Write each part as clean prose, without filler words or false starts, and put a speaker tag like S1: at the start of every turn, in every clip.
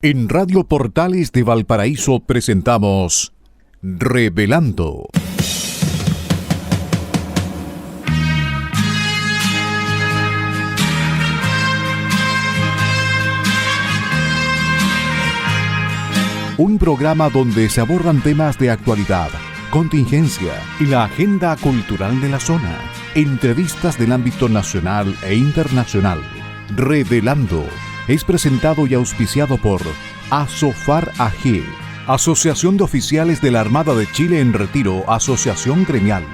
S1: En Radio Portales de Valparaíso presentamos Revelando. Un programa donde se abordan temas de actualidad, contingencia y la agenda cultural de la zona. Entrevistas del ámbito nacional e internacional. Revelando es presentado y auspiciado por Asofar AG, Asociación de Oficiales de la Armada de Chile en Retiro, Asociación Gremial.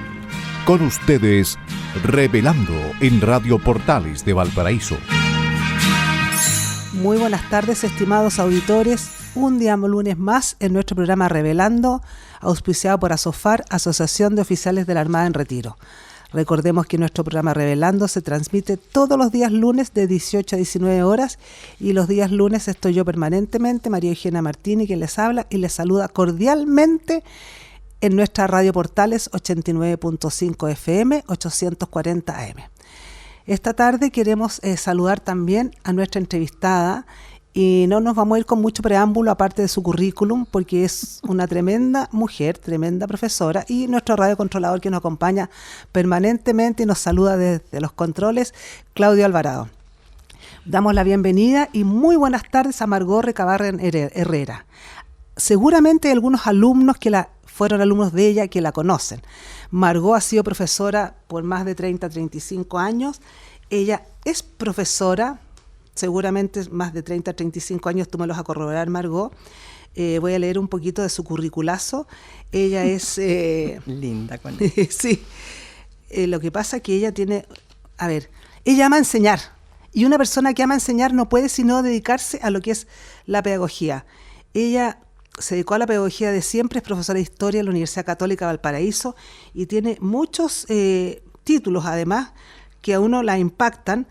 S1: Con ustedes, Revelando en Radio Portales de Valparaíso.
S2: Muy buenas tardes, estimados auditores. Un día lunes más en nuestro programa Revelando, auspiciado por Asofar, Asociación de Oficiales de la Armada en Retiro. Recordemos que nuestro programa Revelando se transmite todos los días lunes de 18 a 19 horas y los días lunes estoy yo permanentemente, María Eugenia Martínez, quien les habla y les saluda cordialmente en nuestra Radio Portales 89.5 FM, 840 AM. Esta tarde queremos saludar también a nuestra entrevistada y no nos vamos a ir con mucho preámbulo aparte de su currículum porque es una tremenda mujer, tremenda profesora y nuestro radiocontrolador que nos acompaña permanentemente y nos saluda desde los controles, Claudio Alvarado. Damos la bienvenida y muy buenas tardes a Margot Recabarren Herrera. Seguramente hay algunos alumnos que fueron alumnos de ella que la conocen. Margot ha sido profesora por más de 35 años. Ella es profesora, seguramente más de 30 a 35 años, tú me los vas a corroborar, Margot. Voy a leer un poquito de su curriculazo. Ella es...
S3: linda con
S2: sí. Lo que pasa es que ella tiene... ella ama enseñar. Y una persona que ama enseñar no puede sino dedicarse a lo que es la pedagogía. Ella se dedicó a la pedagogía de siempre, es profesora de historia en la Universidad Católica de Valparaíso y tiene muchos títulos, además, que a uno la impactan,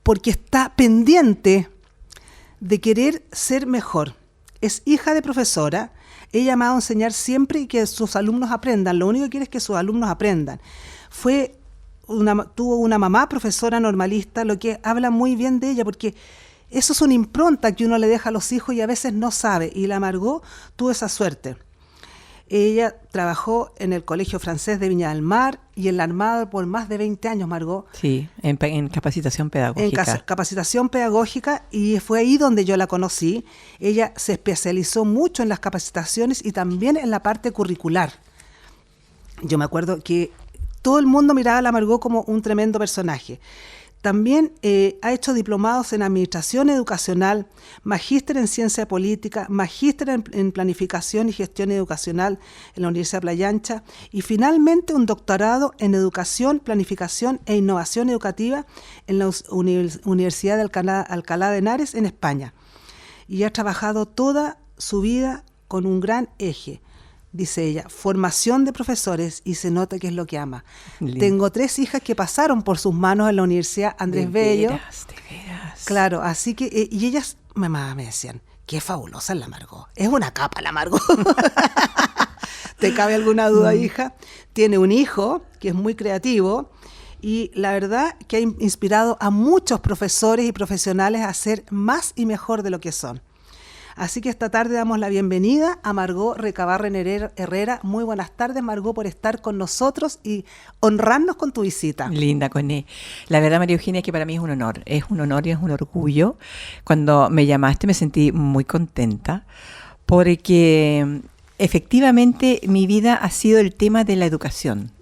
S2: porque está pendiente de querer ser mejor. Es hija de profesora, ella amaba enseñar siempre y que sus alumnos aprendan, lo único que quiere es que sus alumnos aprendan. Tuvo una mamá profesora normalista, lo que habla muy bien de ella, porque eso es una impronta que uno le deja a los hijos y a veces no sabe, y la Margot tuvo esa suerte. Ella trabajó en el Colegio Francés de Viña del Mar y en la Armada por más de 20 años, Margot.
S3: Sí, en capacitación pedagógica.
S2: En capacitación pedagógica, y fue ahí donde yo la conocí. Ella se especializó mucho en las capacitaciones y también en la parte curricular. Yo me acuerdo que todo el mundo miraba a la Margot como un tremendo personaje. También ha hecho diplomados en Administración Educacional, magíster en Ciencia Política, magíster en Planificación y Gestión Educacional en la Universidad de Playa Ancha y finalmente un doctorado en Educación, Planificación e Innovación Educativa en la Universidad de Alcalá de Henares en España. Y ha trabajado toda su vida con un gran eje. Dice ella, formación de profesores, y se nota que es lo que ama. Lindo. Tengo 3 hijas que pasaron por sus manos en la Universidad Andrés Bello.
S3: De veras.
S2: Claro, así que, y ellas, mamá, me decían, qué fabulosa es la Margot. Es una capa la Margot. ¿Te cabe alguna duda, hija? Tiene un hijo que es muy creativo y la verdad que ha inspirado a muchos profesores y profesionales a ser más y mejor de lo que son. Así que esta tarde damos la bienvenida a Margot Recabarren Herrera. Muy buenas tardes, Margot, por estar con nosotros y honrarnos con tu visita.
S3: Linda, Coné. La verdad, María Eugenia, es que para mí es un honor y es un orgullo. Cuando me llamaste me sentí muy contenta porque efectivamente mi vida ha sido el tema de la educación.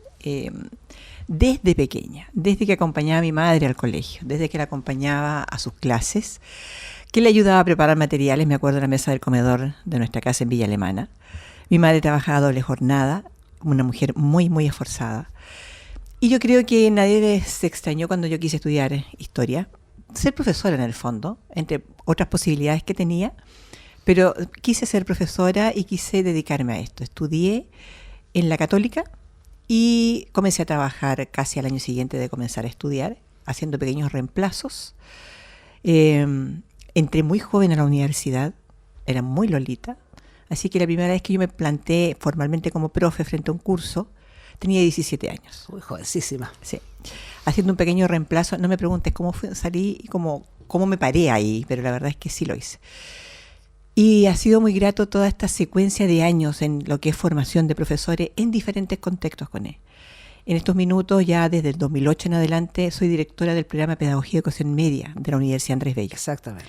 S3: Desde pequeña, desde que acompañaba a mi madre al colegio, desde que la acompañaba a sus clases, que le ayudaba a preparar materiales, me acuerdo de la mesa del comedor de nuestra casa en Villa Alemana. Mi madre trabajaba doble jornada, una mujer muy, muy esforzada. Y yo creo que nadie se extrañó cuando yo quise estudiar historia, ser profesora en el fondo, entre otras posibilidades que tenía, pero quise ser profesora y quise dedicarme a esto. Estudié en la Católica y comencé a trabajar casi al año siguiente de comenzar a estudiar, haciendo pequeños reemplazos. Entré muy joven a la universidad, era muy lolita, así que la primera vez que yo me planté formalmente como profe frente a un curso, tenía 17 años.
S2: Uy, jovencísima.
S3: Sí. Haciendo un pequeño reemplazo, no me preguntes cómo salí y cómo me paré ahí, pero la verdad es que sí lo hice. Y ha sido muy grato toda esta secuencia de años en lo que es formación de profesores en diferentes contextos con él. En estos minutos, ya desde el 2008 en adelante, soy directora del programa Pedagogía y Educación Media de la Universidad Andrés Bello.
S2: Exactamente.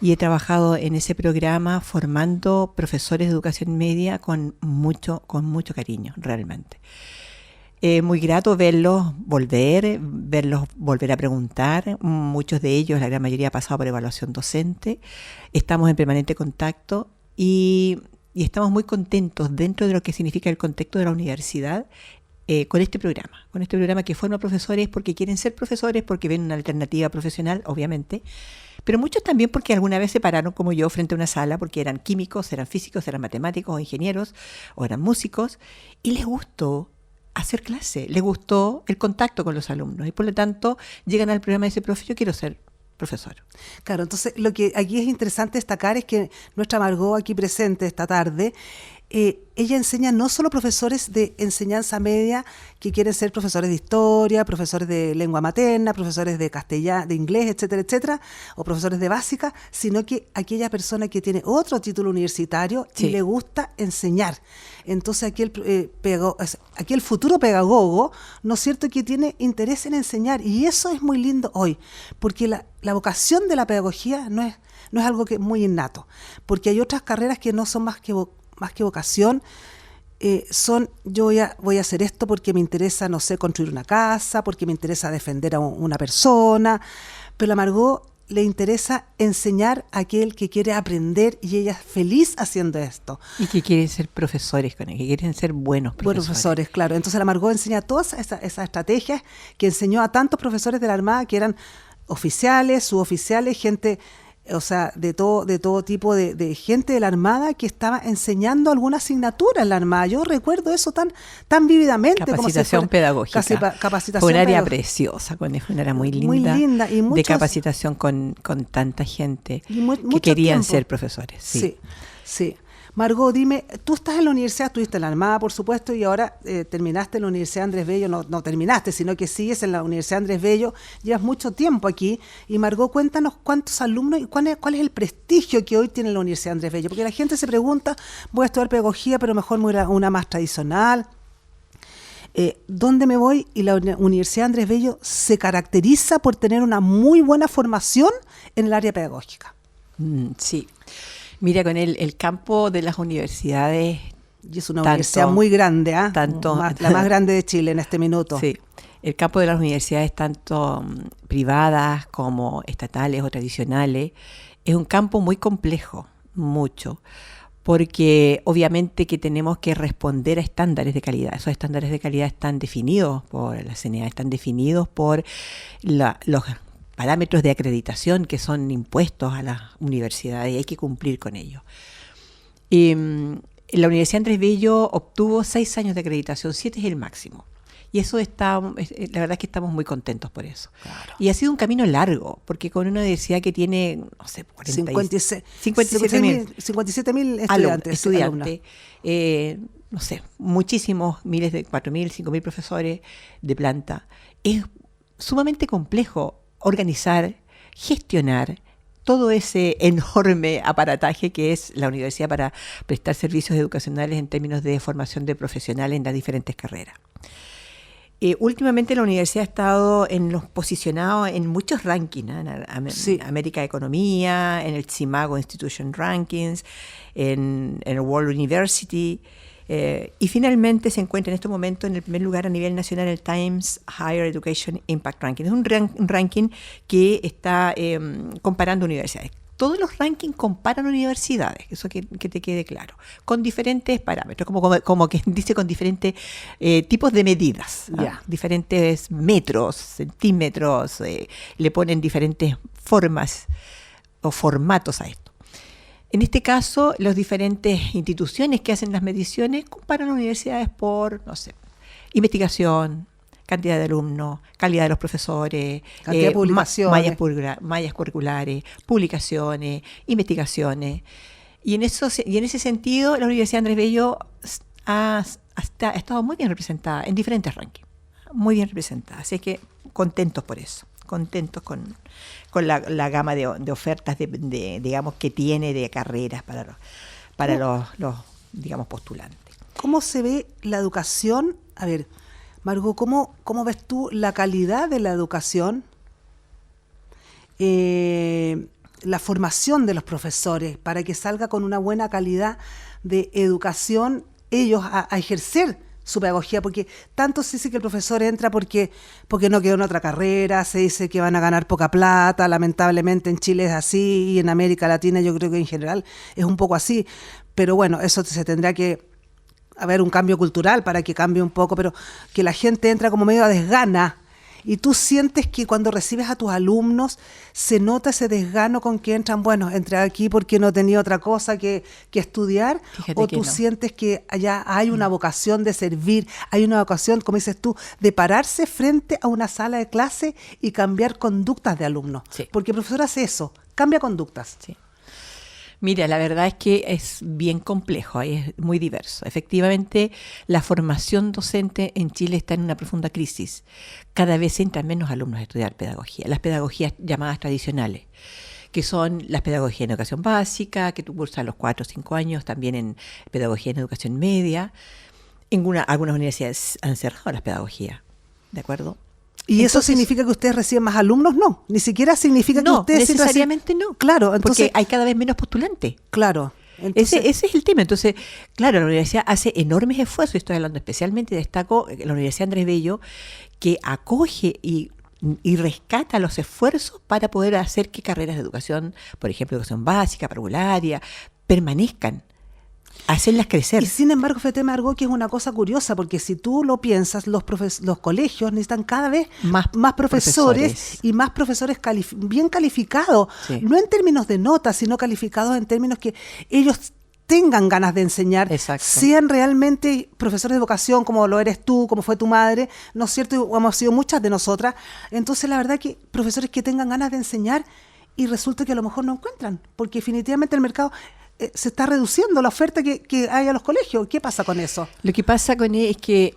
S3: Y he trabajado en ese programa formando profesores de educación media con mucho cariño, realmente. Muy grato verlos volver a preguntar. Muchos de ellos, la gran mayoría, ha pasado por evaluación docente. Estamos en permanente contacto y estamos muy contentos dentro de lo que significa el contexto de la universidad con este programa que forma profesores porque quieren ser profesores, porque ven una alternativa profesional, obviamente, pero muchos también porque alguna vez se pararon como yo frente a una sala porque eran químicos, eran físicos, eran matemáticos o ingenieros o eran músicos y les gustó hacer clase, les gustó el contacto con los alumnos y por lo tanto llegan al programa y dicen, profe, yo quiero ser profesor.
S2: Claro, entonces lo que aquí es interesante destacar es que nuestra Margot aquí presente esta tarde, ella enseña no solo profesores de enseñanza media que quieren ser profesores de historia, profesores de lengua materna, profesores de castellano, de inglés, etcétera, etcétera, o profesores de básica, sino que aquella persona que tiene otro título universitario y le gusta enseñar. Entonces aquí el futuro pedagogo, ¿no es cierto?, que tiene interés en enseñar, y eso es muy lindo hoy, porque la vocación de la pedagogía no es algo que es muy innato, porque hay otras carreras que no son más que vocación, yo voy a hacer esto porque me interesa, no sé, construir una casa, porque me interesa defender a una persona, pero a Margot le interesa enseñar a aquel que quiere aprender y ella es feliz haciendo esto.
S3: Y que quieren ser profesores con él, que quieren ser buenos profesores. Buenos profesores,
S2: claro. Entonces la Margot enseña todas esas estrategias que enseñó a tantos profesores de la Armada que eran oficiales, suboficiales, gente, o sea, de todo tipo de gente de la Armada que estaba enseñando alguna asignatura en la Armada. Yo recuerdo eso tan vívidamente.
S3: Capacitación pedagógica.
S2: Capacitación
S3: fue un área preciosa, fue un área muy linda y de capacitación con tanta gente que querían ser profesores.
S2: Sí. Margot, dime, tú estás en la universidad, estuviste en la Armada, por supuesto, y ahora terminaste en la Universidad Andrés Bello, no terminaste, sino que sigues en la Universidad Andrés Bello, llevas mucho tiempo aquí, y Margot, cuéntanos cuántos alumnos y cuál es el prestigio que hoy tiene la Universidad Andrés Bello, porque la gente se pregunta, voy a estudiar pedagogía, pero mejor me voy a una más tradicional. ¿Dónde me voy? Y la Universidad Andrés Bello se caracteriza por tener una muy buena formación en el área pedagógica.
S3: Sí. Mira, con el campo de las universidades...
S2: Y es una universidad muy grande, la más grande de Chile en este minuto.
S3: Sí, el campo de las universidades, tanto privadas como estatales o tradicionales, es un campo muy complejo, mucho, porque obviamente que tenemos que responder a estándares de calidad. Esos estándares de calidad están definidos por la CNA, están definidos por los parámetros de acreditación que son impuestos a las universidades y hay que cumplir con ellos. La Universidad Andrés Bello obtuvo 6 años de acreditación, 7 es el máximo. Y eso la verdad es que estamos muy contentos por eso. Claro. Y ha sido un camino largo, porque con una universidad que tiene, no sé,
S2: 57.000 estudiantes.
S3: No sé, muchísimos, miles de 4.000, 5.000 profesores de planta. Es sumamente complejo organizar, gestionar todo ese enorme aparataje que es la universidad para prestar servicios educacionales en términos de formación de profesionales en las diferentes carreras. Últimamente la universidad ha estado posicionados en muchos rankings, en América Economía, en el CIMAGO Institution Rankings, en el World University, y finalmente se encuentra en este momento en el primer lugar a nivel nacional el Times Higher Education Impact Ranking. Es un ranking que está comparando universidades. Todos los rankings comparan universidades, eso que te quede claro, con diferentes parámetros, como que dice, con diferentes tipos de medidas, diferentes metros, centímetros, le ponen diferentes formas o formatos a esto. En este caso, las diferentes instituciones que hacen las mediciones comparan universidades por, no sé, investigación, cantidad de alumnos, calidad de los profesores,
S2: cantidad de publicaciones,
S3: mallas curriculares, publicaciones, investigaciones. Y en ese sentido, la Universidad Andrés Bello ha ha estado muy bien representada en diferentes rankings, muy bien representada, así que contentos por eso, contentos con la gama de ofertas digamos que tiene de carreras para los digamos postulantes.
S2: ¿Cómo se ve la educación? A ver, Margot, ¿cómo ves tú la calidad de la educación? La formación de los profesores para que salga con una buena calidad de educación ellos a ejercer su pedagogía, porque tanto se dice que el profesor entra porque no quedó en otra carrera, se dice que van a ganar poca plata, lamentablemente en Chile es así y en América Latina yo creo que en general es un poco así, pero bueno, eso se tendrá que haber un cambio cultural para que cambie un poco, pero que la gente entra como medio a desgana. Y tú sientes que cuando recibes a tus alumnos se nota ese desgano con que entran, bueno, entré aquí porque no tenía otra cosa que estudiar. Fíjate, o tú sientes que allá hay una vocación de servir, hay una vocación, como dices tú, de pararse frente a una sala de clase y cambiar conductas de alumnos. Sí. Porque el profesor hace eso, cambia conductas.
S3: Sí. Mira, la verdad es que es bien complejo, es muy diverso. Efectivamente, la formación docente en Chile está en una profunda crisis. Cada vez entran menos alumnos a estudiar pedagogía, las pedagogías llamadas tradicionales, que son las pedagogías en educación básica, que tú cursas a los 4 o 5 años, también en pedagogía en educación media. Algunas universidades han cerrado las pedagogías, ¿de acuerdo?
S2: ¿Y entonces, eso significa que ustedes reciben más alumnos? No, ni siquiera significa que ustedes...
S3: No, necesariamente no.
S2: Claro, entonces...
S3: Porque hay cada vez menos postulantes.
S2: Claro.
S3: Entonces, ese es el tema. Entonces, claro, la universidad hace enormes esfuerzos, estoy hablando especialmente, destaco la Universidad Andrés Bello, que acoge y rescata los esfuerzos para poder hacer que carreras de educación, por ejemplo, educación básica, parvularia, permanezcan. Hacerlas crecer.
S2: Y sin embargo, fíjate, Margot, que es una cosa curiosa, porque si tú lo piensas, los colegios necesitan cada vez más profesores y más profesores bien calificados, sí. No en términos de notas, sino calificados en términos que ellos tengan ganas de enseñar, exacto. Sean realmente profesores de vocación, como lo eres tú, como fue tu madre, ¿no es cierto? Y hemos sido muchas de nosotras. Entonces, la verdad que profesores que tengan ganas de enseñar y resulta que a lo mejor no encuentran, porque definitivamente el mercado... se está reduciendo la oferta que hay a los colegios. ¿Qué pasa con eso?
S3: Lo que pasa con él es que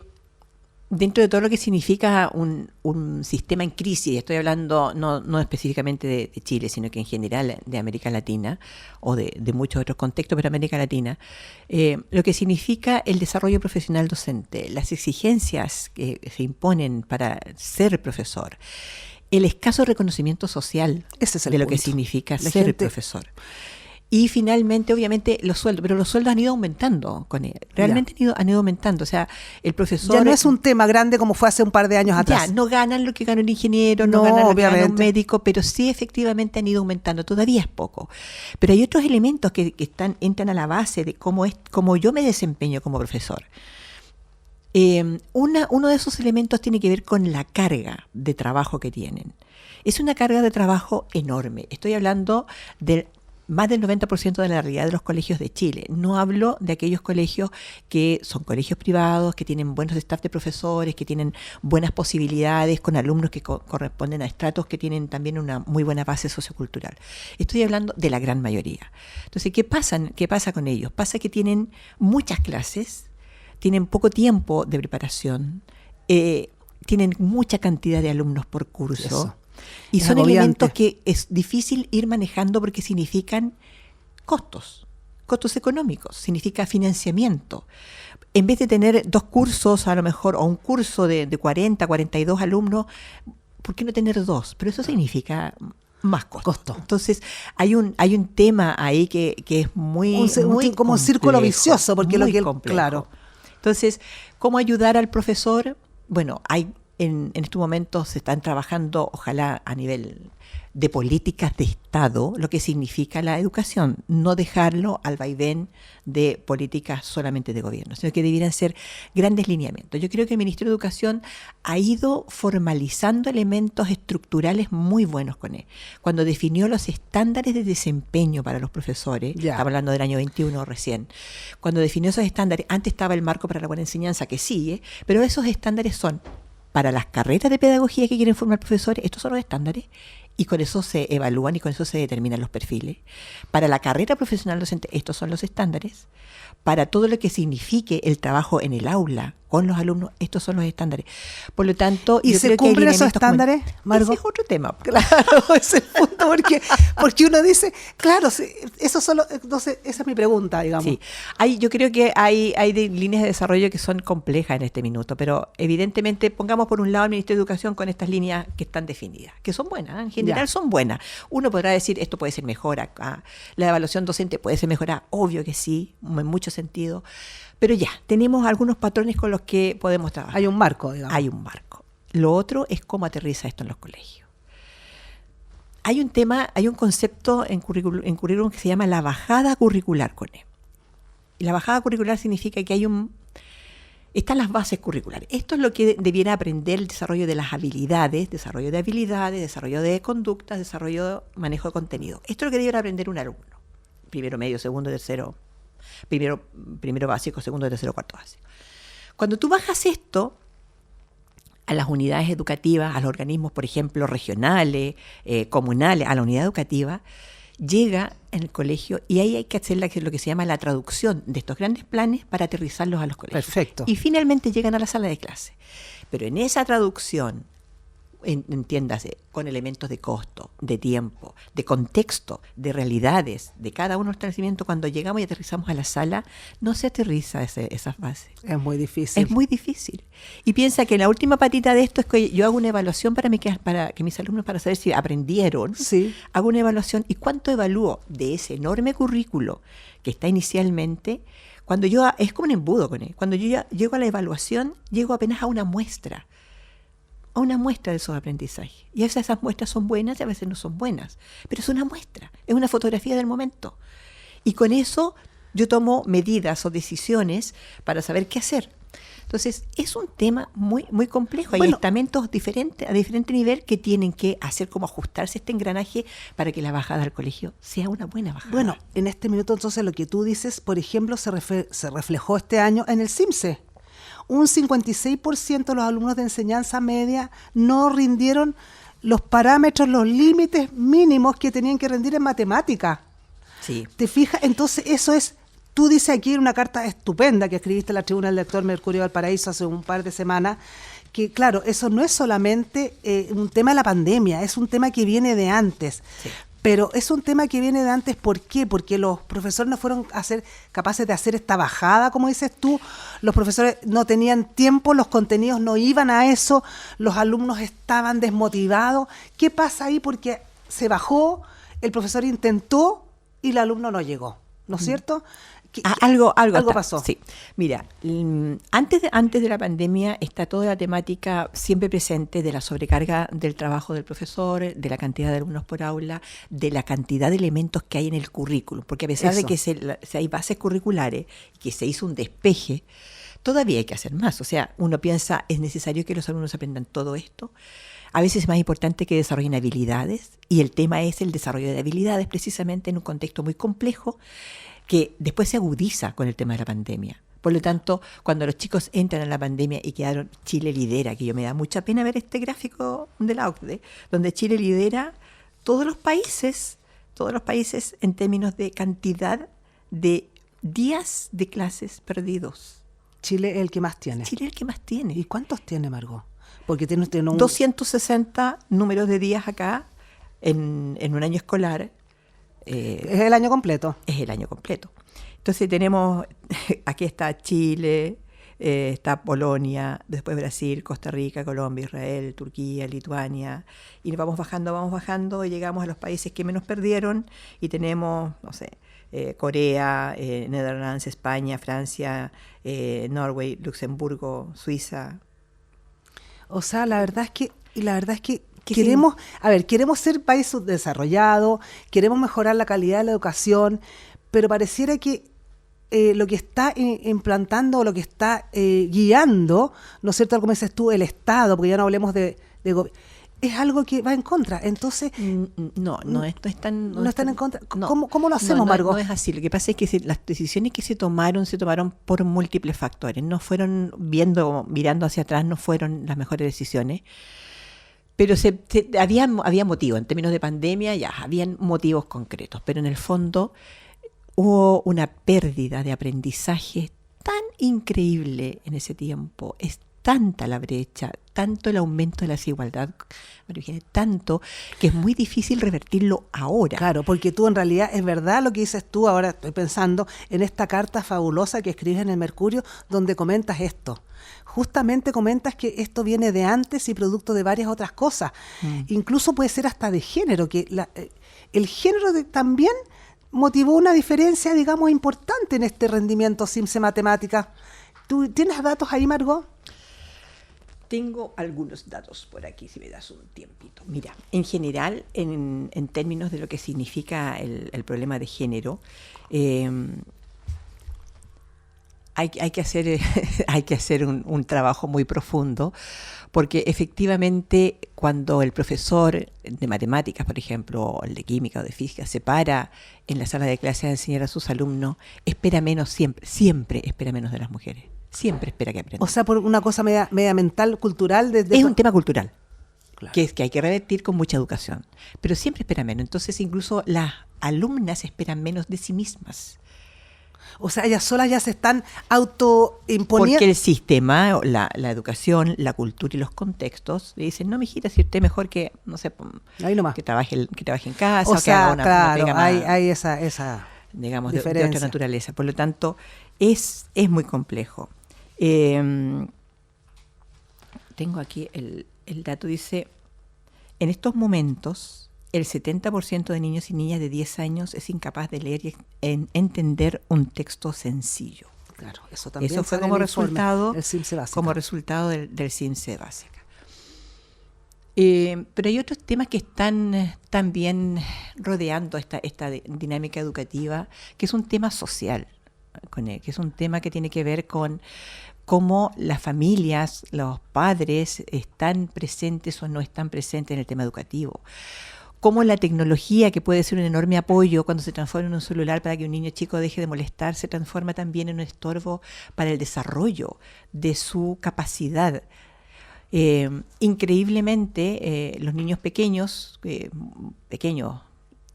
S3: dentro de todo lo que significa un sistema en crisis, estoy hablando no específicamente de Chile, sino que en general de América Latina o de muchos otros contextos, pero América Latina, lo que significa el desarrollo profesional docente, las exigencias que se imponen para ser profesor, el escaso reconocimiento social de lo que significa ser profesor. Y finalmente, obviamente, los sueldos, pero los sueldos han ido aumentando con él. Realmente han ido aumentando. O sea, el profesor...
S2: Ya no es un tema grande como fue hace un par de años atrás.
S3: Ya, no ganan lo que gana un ingeniero, no ganan lo que gana un médico, pero sí efectivamente han ido aumentando. Todavía es poco. Pero hay otros elementos que entran a la base de cómo yo me desempeño como profesor. Uno de esos elementos tiene que ver con la carga de trabajo que tienen. Es una carga de trabajo enorme. Estoy hablando de más del 90% de la realidad de los colegios de Chile. No hablo de aquellos colegios que son colegios privados, que tienen buenos staff de profesores, que tienen buenas posibilidades con alumnos que corresponden a estratos que tienen también una muy buena base sociocultural. Estoy hablando de la gran mayoría. Entonces, ¿qué pasa con ellos? Pasa que tienen muchas clases, tienen poco tiempo de preparación, tienen mucha cantidad de alumnos por curso. Eso. Y son elementos que es difícil ir manejando porque significan costos económicos, significa financiamiento. En vez de tener 2 cursos a lo mejor, o un curso de 40, 42 alumnos, ¿por qué no tener 2? Pero eso significa más costo. Entonces, hay un tema ahí que es muy
S2: como un círculo vicioso, porque
S3: claro. Entonces, ¿cómo ayudar al profesor? Bueno, en estos momentos se están trabajando, ojalá a nivel de políticas de Estado, lo que significa la educación, no dejarlo al vaivén de políticas solamente de gobierno, sino que debieran ser grandes lineamientos. Yo creo que el Ministerio de Educación ha ido formalizando elementos estructurales muy buenos con él. Cuando definió los estándares de desempeño para los profesores, estaba hablando del año 21 recién, cuando definió esos estándares, antes estaba el marco para la buena enseñanza que sigue, pero esos estándares son para las carreras de pedagogía que quieren formar profesores, estos son los estándares, y con eso se evalúan y con eso se determinan los perfiles. Para la carrera profesional docente, estos son los estándares. Para todo lo que signifique el trabajo en el aula con los alumnos, estos son los estándares. Por lo tanto,
S2: ¿y se cumplen esos estándares, Margot?
S3: Ese es otro tema.
S2: Claro, ese es el punto, porque uno dice, claro, eso solo, entonces esa es mi pregunta, digamos.
S3: Sí, yo creo que hay líneas de desarrollo que son complejas en este minuto, pero evidentemente pongamos por un lado el Ministerio de Educación con estas líneas que están definidas, que son buenas, en general son buenas. Uno podrá decir, esto puede ser mejor acá, la evaluación docente puede ser mejorada, obvio que sí, en muchos sentidos, pero ya, tenemos algunos patrones con los que podemos trabajar.
S2: Hay un marco, digamos.
S3: Hay un marco. Lo otro es cómo aterriza esto en los colegios. Hay un concepto en currículum que se llama la bajada curricular con él. Y la bajada curricular significa que están las bases curriculares. Esto es lo que debiera aprender el desarrollo de las habilidades, desarrollo de conductas, desarrollo de manejo de contenido. Esto es lo que debiera aprender un alumno. Primero medio, segundo, tercero, primero básico, segundo, tercero, cuarto básico. Cuando tú bajas esto a las unidades educativas, a los organismos, por ejemplo, regionales, comunales, a la unidad educativa, llega en el colegio y ahí hay que hacer lo que se llama la traducción de estos grandes planes para aterrizarlos a los colegios.
S2: Perfecto.
S3: Y finalmente llegan a la sala de clase. Pero en esa traducción, entiéndase, con elementos de costo, de tiempo, de contexto, de realidades, de cada uno de los establecimientos, cuando llegamos y aterrizamos a la sala, no se aterriza esas bases.
S2: Es muy difícil.
S3: Es muy difícil. Y piensa que la última patita de esto es que yo hago una evaluación para que mis alumnos, para saber si aprendieron,
S2: sí.
S3: Hago una evaluación y cuánto evalúo de ese enorme currículo que está inicialmente, cuando es como un embudo con él. Cuando yo ya llego a la evaluación, llego apenas a una muestra de esos aprendizajes. Y a veces esas muestras son buenas y a veces no son buenas. Pero es una muestra, es una fotografía del momento. Y con eso yo tomo medidas o decisiones para saber qué hacer. Entonces, es un tema muy, muy complejo. Hay estamentos diferentes, a diferente nivel, que tienen que hacer como ajustarse este engranaje para que la bajada al colegio sea una buena bajada.
S2: Bueno, en este minuto entonces lo que tú dices, por ejemplo, se reflejó este año en el CIMSE. Un 56% de los alumnos de enseñanza media no rindieron los parámetros, los límites mínimos que tenían que rendir en matemática.
S3: Sí.
S2: ¿Te fijas? Entonces eso es, tú dices aquí en una carta estupenda que escribiste en la tribuna del lector Mercurio Valparaíso hace un par de semanas, que claro, eso no es solamente un tema de la pandemia, es un tema que viene de antes.
S3: Sí.
S2: Pero es un tema que viene de antes, ¿por qué? Porque los profesores no fueron capaces de hacer esta bajada, como dices tú, los profesores no tenían tiempo, los contenidos no iban a eso, los alumnos estaban desmotivados. ¿Qué pasa ahí? Porque se bajó, el profesor intentó y el alumno no llegó, ¿no es cierto?
S3: Algo
S2: pasó.
S3: Sí. Mira, antes de la pandemia está toda la temática siempre presente de la sobrecarga del trabajo del profesor, de la cantidad de alumnos por aula, de la cantidad de elementos que hay en el currículum, porque a pesar de que hay bases curriculares, que se hizo un despeje, todavía hay que hacer más. O sea, uno piensa, ¿es necesario que los alumnos aprendan todo esto? A veces es más importante que desarrollen habilidades, y el tema es el desarrollo de habilidades precisamente en un contexto muy complejo, que después se agudiza con el tema de la pandemia. Por lo tanto, cuando los chicos entran a la pandemia y quedaron, Chile lidera, que yo me da mucha pena ver este gráfico de la OCDE, donde Chile lidera todos los países en términos de cantidad de días de clases perdidos.
S2: Chile es el que más tiene.
S3: Chile es el que más tiene.
S2: ¿Y cuántos tiene, Margot? Porque tiene usted
S3: 260 números de días acá en un año escolar.
S2: Es el año completo.
S3: Es el año completo. Entonces tenemos, aquí está Chile, está Polonia, después Brasil, Costa Rica, Colombia, Israel, Turquía, Lituania, y vamos bajando, y llegamos a los países que menos perdieron, y tenemos, no sé, Corea, Netherlands, España, Francia, Norway, Luxemburgo, Suiza.
S2: O sea, la verdad es que queremos ser país subdesarrollado, queremos mejorar la calidad de la educación, pero pareciera que lo que está implantando o lo que está guiando, ¿no es cierto?, como dices tú, el Estado, porque ya no hablemos de gobierno, es algo que va en contra. Entonces,
S3: no están
S2: en contra.
S3: No,
S2: ¿Cómo lo hacemos, Margot?
S3: No es así. Lo que pasa es que las decisiones que se tomaron por múltiples factores. No fueron mirando hacia atrás, no fueron las mejores decisiones. Pero había motivos, en términos de pandemia ya, habían motivos concretos, pero en el fondo hubo una pérdida de aprendizaje tan increíble en ese tiempo. Es tanta la brecha, tanto el aumento de la desigualdad, María Eugenia, tanto que es muy difícil revertirlo ahora.
S2: Claro, porque tú en realidad, es verdad lo que dices tú, ahora estoy pensando en esta carta fabulosa que escribes en el Mercurio, donde comentas esto. Justamente comentas que esto viene de antes y producto de varias otras cosas. Incluso puede ser hasta de género, que el género también motivó una diferencia, digamos, importante en este rendimiento CIMSE Matemática. ¿Tú tienes datos ahí, Margot?
S3: Tengo algunos datos por aquí, si me das un tiempito. Mira, en general, en términos de lo que significa el problema de género, hay que hacer un trabajo muy profundo, porque efectivamente cuando el profesor de matemáticas, por ejemplo, o el de química o de física, se para en la sala de clase a enseñar a sus alumnos, espera menos siempre espera menos de las mujeres. Siempre espera que aprendan.
S2: O sea, por una cosa media mental, cultural.
S3: Es un tema cultural,
S2: claro,
S3: que hay que revertir con mucha educación. Pero siempre espera menos. Entonces, incluso las alumnas esperan menos de sí mismas.
S2: O sea, ellas solas ya se están autoimponiendo.
S3: Porque el sistema, la educación, la cultura y los contextos le dicen, no, mijita, si usted mejor que, no sé,
S2: ahí nomás,
S3: que trabaje en casa,
S2: o
S3: que
S2: sea,
S3: haga una
S2: claro,
S3: pega más,
S2: hay esa
S3: digamos, de
S2: diferencia.
S3: otra naturaleza. Por lo tanto, es muy complejo. Tengo aquí el dato, dice, en estos momentos el 70% de niños y niñas de 10 años es incapaz de leer y entender un texto sencillo.
S2: Claro, eso también
S3: eso fue
S2: sale
S3: como
S2: en el
S3: resultado,
S2: informe, el CIMSE Básica.
S3: como resultado del CIMSE Básica. Pero hay otros temas que están también rodeando esta dinámica educativa, que es un tema social, que es un tema que tiene que ver con cómo las familias, los padres están presentes o no están presentes en el tema educativo. Cómo la tecnología, que puede ser un enorme apoyo cuando se transforma en un celular para que un niño chico deje de molestar, se transforma también en un estorbo para el desarrollo de su capacidad. Increíblemente, los niños pequeños,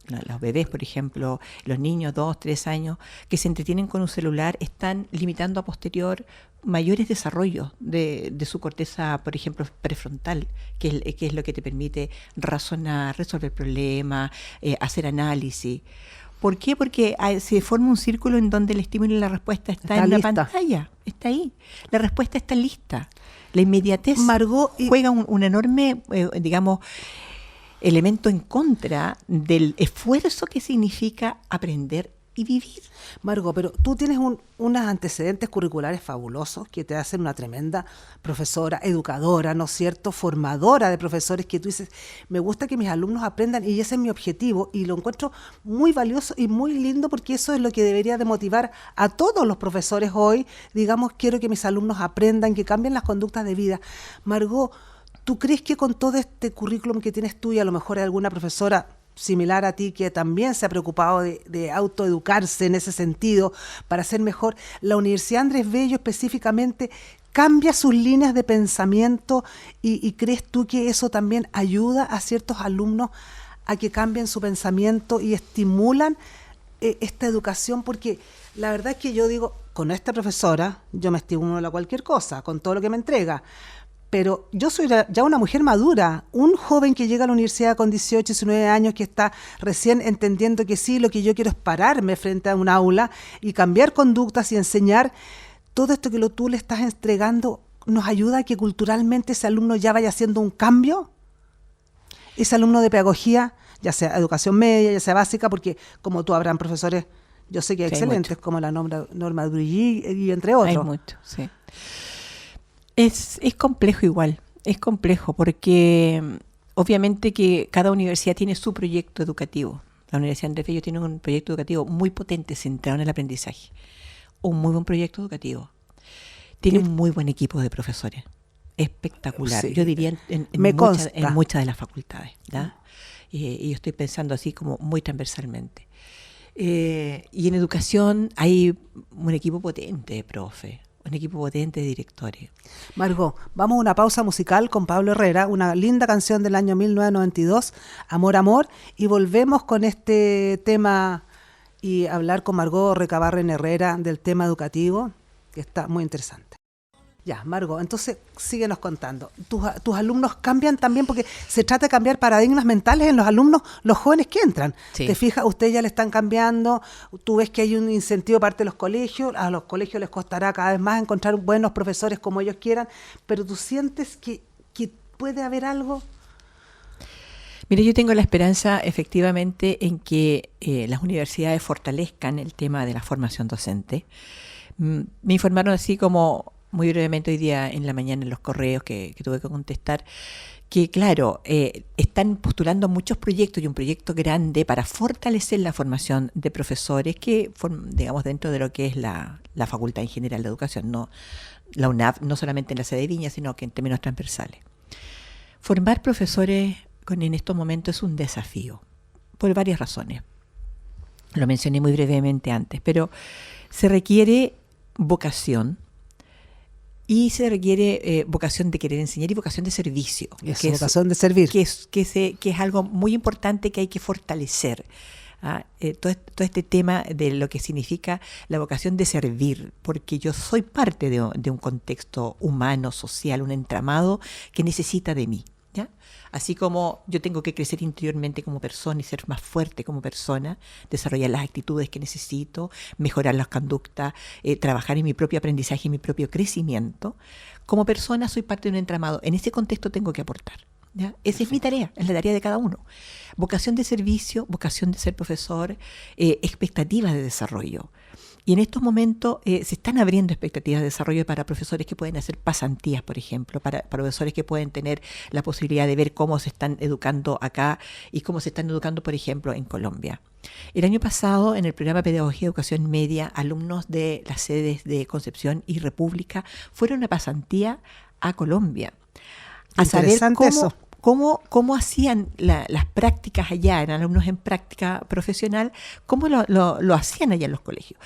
S3: los bebés, por ejemplo, los niños 2, 3 años, que se entretienen con un celular, están limitando a posterior mayores desarrollos de su corteza, por ejemplo, prefrontal, que es lo que te permite razonar, resolver problemas, hacer análisis. ¿Por qué? Porque se forma un círculo en donde el estímulo y la respuesta está en
S2: lista.
S3: La pantalla, está ahí. La respuesta está lista. La inmediatez
S2: Margot,
S3: juega un enorme, digamos, elemento en contra del esfuerzo que significa aprender y vivir.
S2: Margot, pero tú tienes unos antecedentes curriculares fabulosos que te hacen una tremenda profesora, educadora, ¿no es cierto?, formadora de profesores, que tú dices, me gusta que mis alumnos aprendan y ese es mi objetivo, y lo encuentro muy valioso y muy lindo, porque eso es lo que debería de motivar a todos los profesores hoy. Digamos, quiero que mis alumnos aprendan, que cambien las conductas de vida. Margot, ¿tú crees que con todo este currículum que tienes tú, y a lo mejor hay alguna profesora similar a ti que también se ha preocupado de autoeducarse en ese sentido para ser mejor, la Universidad Andrés Bello específicamente cambia sus líneas de pensamiento y crees tú que eso también ayuda a ciertos alumnos a que cambien su pensamiento y estimulan esta educación? Porque la verdad es que yo digo, con esta profesora yo me estimulo a cualquier cosa, con todo lo que me entrega. Pero yo soy ya una mujer madura, un joven que llega a la universidad con 18, 19 años, que está recién entendiendo que sí, lo que yo quiero es pararme frente a un aula y cambiar conductas y enseñar. Todo esto que tú le estás entregando nos ayuda a que culturalmente ese alumno ya vaya haciendo un cambio. Ese alumno de pedagogía, ya sea educación media, ya sea básica, porque como tú habrán profesores, yo sé que hay excelentes, como la Norma Brugui y entre otros.
S3: Hay mucho, sí. Es complejo igual, es complejo porque obviamente que cada universidad tiene su proyecto educativo. La Universidad Andrés Bello tiene un proyecto educativo muy potente, centrado en el aprendizaje. Un muy buen proyecto educativo. Tiene un muy buen equipo de profesores. Espectacular. Sí. Yo diría en muchas de las facultades, ¿verdad? Y yo estoy pensando así como muy transversalmente. Y en educación hay un equipo potente de profe. potente de directores.
S2: Margot, vamos a una pausa musical con Pablo Herrera, una linda canción del año 1992, Amor, Amor, y volvemos con este tema y hablar con Margot Recabarren Herrera del tema educativo, que está muy interesante. Ya, Margot, entonces síguenos contando. ¿Tus alumnos cambian también? Porque se trata de cambiar paradigmas mentales en los alumnos, los jóvenes que entran.
S3: Sí.
S2: ¿Te fijas? Ustedes ya le están cambiando, tú ves que hay un incentivo parte de los colegios, a los colegios les costará cada vez más encontrar buenos profesores como ellos quieran, pero tú sientes que puede haber algo.
S3: Mire, yo tengo la esperanza efectivamente en que las universidades fortalezcan el tema de la formación docente. Me informaron así como muy brevemente hoy día en la mañana en los correos que tuve que contestar, que claro, están postulando muchos proyectos y un proyecto grande para fortalecer la formación de profesores que, digamos, dentro de lo que es la Facultad en General de Educación, no la UNAV, no solamente en la sede de Viña, sino que en términos transversales. Formar profesores en estos momentos es un desafío, por varias razones. Lo mencioné muy brevemente antes, pero se requiere vocación, y se requiere vocación de querer enseñar y vocación de servicio.
S2: Eso, vocación de servir.
S3: Que es algo muy importante que hay que fortalecer. Todo este tema de lo que significa la vocación de servir, porque yo soy parte de un contexto humano, social, un entramado que necesita de mí. ¿Ya? Así como yo tengo que crecer interiormente como persona y ser más fuerte como persona, desarrollar las actitudes que necesito, mejorar las conductas, trabajar en mi propio aprendizaje y mi propio crecimiento, como persona soy parte de un entramado. En ese contexto tengo que aportar. ¿Ya? Esa es mi tarea, es la tarea de cada uno. Vocación de servicio, vocación de ser profesor, expectativas de desarrollo. Y en estos momentos se están abriendo expectativas de desarrollo para profesores que pueden hacer pasantías, por ejemplo, para profesores que pueden tener la posibilidad de ver cómo se están educando acá y cómo se están educando, por ejemplo, en Colombia. El año pasado, en el programa Pedagogía y Educación Media, alumnos de las sedes de Concepción y República fueron a pasantía a Colombia. A saber cómo hacían las prácticas allá, eran alumnos en práctica profesional, cómo lo hacían allá en los colegios.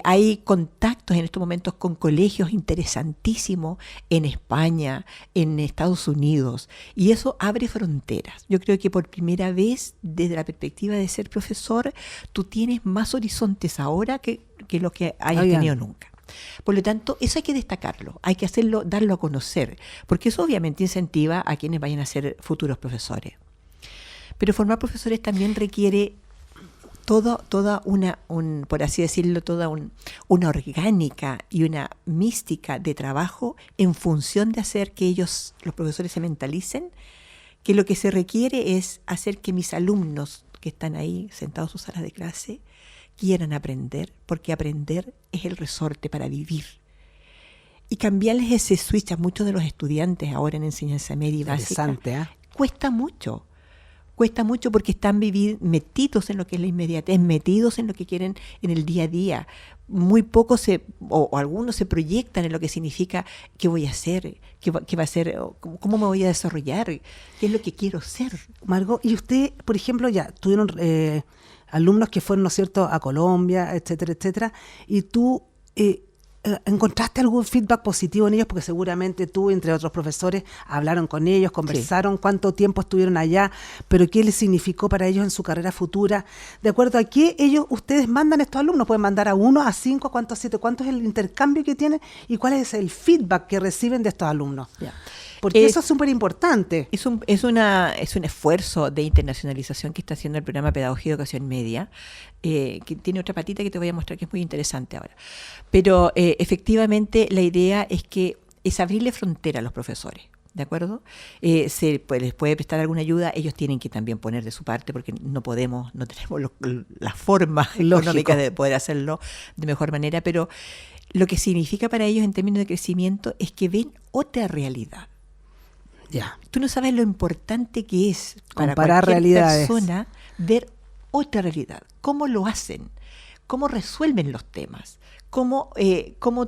S3: Hay contactos en estos momentos con colegios interesantísimos en España, en Estados Unidos, y eso abre fronteras. Yo creo que por primera vez, desde la perspectiva de ser profesor, tú tienes más horizontes ahora que lo que hayas tenido nunca. Por lo tanto, eso hay que destacarlo, hay que hacerlo, darlo a conocer, porque eso obviamente incentiva a quienes vayan a ser futuros profesores. Pero formar profesores también requiere toda una orgánica y una mística de trabajo en función de hacer que ellos, los profesores, se mentalicen que lo que se requiere es hacer que mis alumnos que están ahí sentados en sus salas de clase quieran aprender, porque aprender es el resorte para vivir. Y cambiarles ese switch a muchos de los estudiantes ahora en enseñanza media y básica cuesta mucho porque están metidos en lo que es la inmediatez, metidos en lo que quieren en el día a día. Muy pocos o algunos se proyectan en lo que significa qué voy a hacer, qué va a ser, cómo me voy a desarrollar, qué es lo que quiero ser.
S2: Margot, y usted, por ejemplo, ya tuvieron alumnos que fueron, ¿no es cierto?, a Colombia, etcétera, etcétera, y tú ¿encontraste algún feedback positivo en ellos? Porque seguramente tú, entre otros profesores, hablaron con ellos, conversaron, cuánto tiempo estuvieron allá, pero qué les significó para ellos en su carrera futura. ¿De acuerdo a qué ustedes mandan a estos alumnos? ¿Pueden mandar a 1, a 5, a cuántos, a 7? ¿Cuánto es el intercambio que tienen? ¿Y cuál es el feedback que reciben de estos alumnos?
S3: Ya.
S2: Porque eso es súper importante.
S3: Es un esfuerzo de internacionalización que está haciendo el programa Pedagogía y Educación Media, que tiene otra patita que te voy a mostrar que es muy interesante ahora. Pero efectivamente la idea es abrirle frontera a los profesores. ¿De acuerdo? Les puede prestar alguna ayuda, ellos tienen que también poner de su parte porque no tenemos la forma económica de poder hacerlo de mejor manera, pero lo que significa para ellos en términos de crecimiento es que ven otra realidad.
S2: Ya.
S3: Tú no sabes lo importante que es para
S2: comparar
S3: cualquier
S2: realidades.
S3: persona ver otra realidad, cómo lo hacen, cómo resuelven los temas, cómo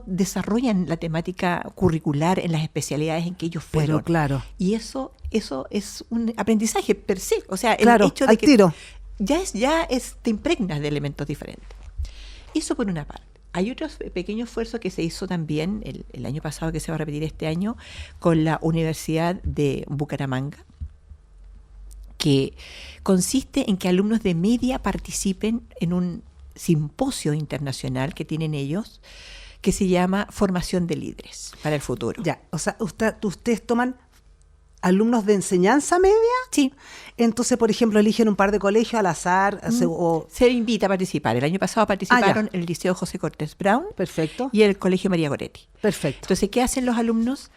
S3: desarrollan la temática curricular en las especialidades en que ellos fueron.
S2: Pero claro.
S3: Y eso es un aprendizaje per se. O sea, el hecho de
S2: al
S3: que
S2: tiro.
S3: te impregnas de elementos diferentes. Eso por una parte. Hay otro pequeño esfuerzo que se hizo también el año pasado, que se va a repetir este año, con la Universidad de Bucaramanga, que consiste en que alumnos de media participen en un simposio internacional que tienen ellos, que se llama Formación de Líderes para el Futuro.
S2: Ya, o sea, ustedes toman alumnos de enseñanza media.
S3: Sí.
S2: Entonces, por ejemplo, eligen un par de colegios al azar.
S3: Se invita a participar. El año pasado participaron el Liceo José Cortés Brown.
S2: Perfecto.
S3: Y el Colegio María Goretti.
S2: Perfecto.
S3: Entonces, ¿qué hacen los alumnos?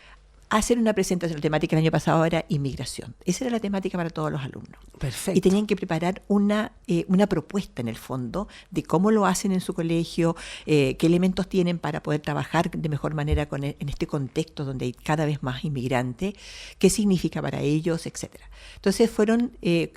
S3: Hacen una presentación. La temática el año pasado era inmigración. Esa era la temática para todos los alumnos.
S2: Perfecto.
S3: Y tenían que preparar una propuesta, en el fondo, de cómo lo hacen en su colegio, qué elementos tienen para poder trabajar de mejor manera en este contexto donde hay cada vez más inmigrantes, qué significa para ellos, etcétera. Entonces fueron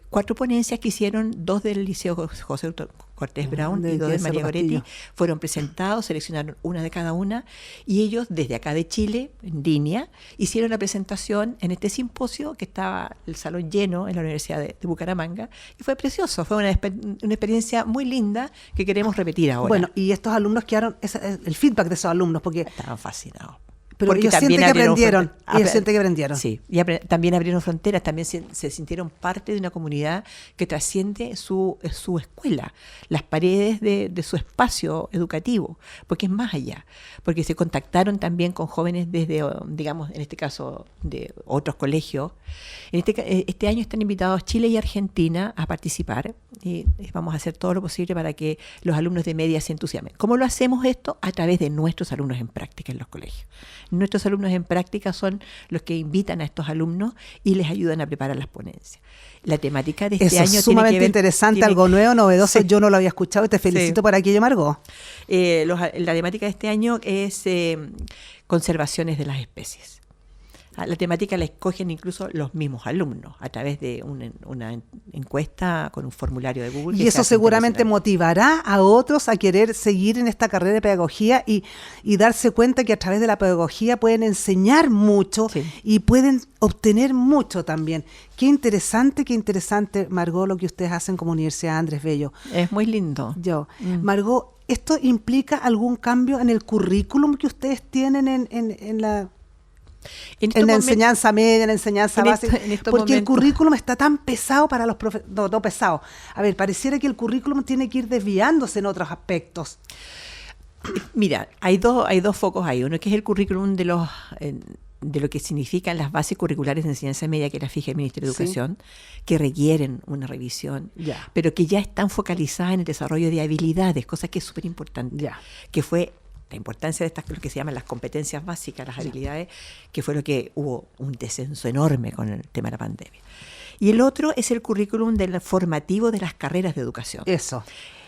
S3: 4 ponencias que hicieron, 2 del Liceo José Cortés Brown y 2 de María Goretti, fueron presentados, seleccionaron una de cada una, y ellos desde acá de Chile, en línea, hicieron la presentación en este simposio que estaba el salón lleno en la Universidad de Bucaramanga, y fue precioso, fue una experiencia muy linda que queremos repetir ahora.
S2: Bueno, y estos alumnos quedaron, el feedback de esos alumnos, porque
S3: estaban fascinados.
S2: Pero
S3: porque
S2: ellos sienten que aprendieron.
S3: Sí, y también abrieron fronteras, también se sintieron parte de una comunidad que trasciende su escuela, las paredes de su espacio educativo, porque es más allá, porque se contactaron también con jóvenes desde, digamos, en este caso, de otros colegios. Este año están invitados Chile y Argentina a participar, y vamos a hacer todo lo posible para que los alumnos de media se entusiasmen. ¿Cómo lo hacemos esto? A través de nuestros alumnos en práctica en los colegios. Nuestros alumnos en práctica son los que invitan a estos alumnos y les ayudan a preparar las ponencias. La temática de este año
S2: es sumamente interesante, algo nuevo, novedoso. Sí. Yo no lo había escuchado y te felicito por aquello, Margot.
S3: La temática de este año es conservaciones de las especies. La temática la escogen incluso los mismos alumnos a través de una encuesta con un formulario de Google.
S2: Y eso seguramente motivará a otros a querer seguir en esta carrera de pedagogía y darse cuenta que a través de la pedagogía pueden enseñar mucho y pueden obtener mucho también. Qué interesante, Margot, lo que ustedes hacen como Universidad Andrés Bello.
S3: Es muy lindo.
S2: Margot, ¿esto implica algún cambio en el currículum que ustedes tienen en la enseñanza media, en la enseñanza básica? Porque el currículum está tan pesado para los profesores. No pesado. A ver, pareciera que el currículum tiene que ir desviándose en otros aspectos.
S3: Mira, hay dos focos ahí. Uno que es el currículum de lo que significan las bases curriculares de enseñanza media que la fija el Ministerio de Educación, que requieren una revisión, pero que ya están focalizadas en el desarrollo de habilidades, cosa que es súper importante, que fue la importancia de estas, lo que se llaman las competencias básicas, las habilidades, que fue lo que hubo un descenso enorme con el tema de la pandemia. Y el otro es el currículum del formativo de las carreras de educación.
S2: Eso.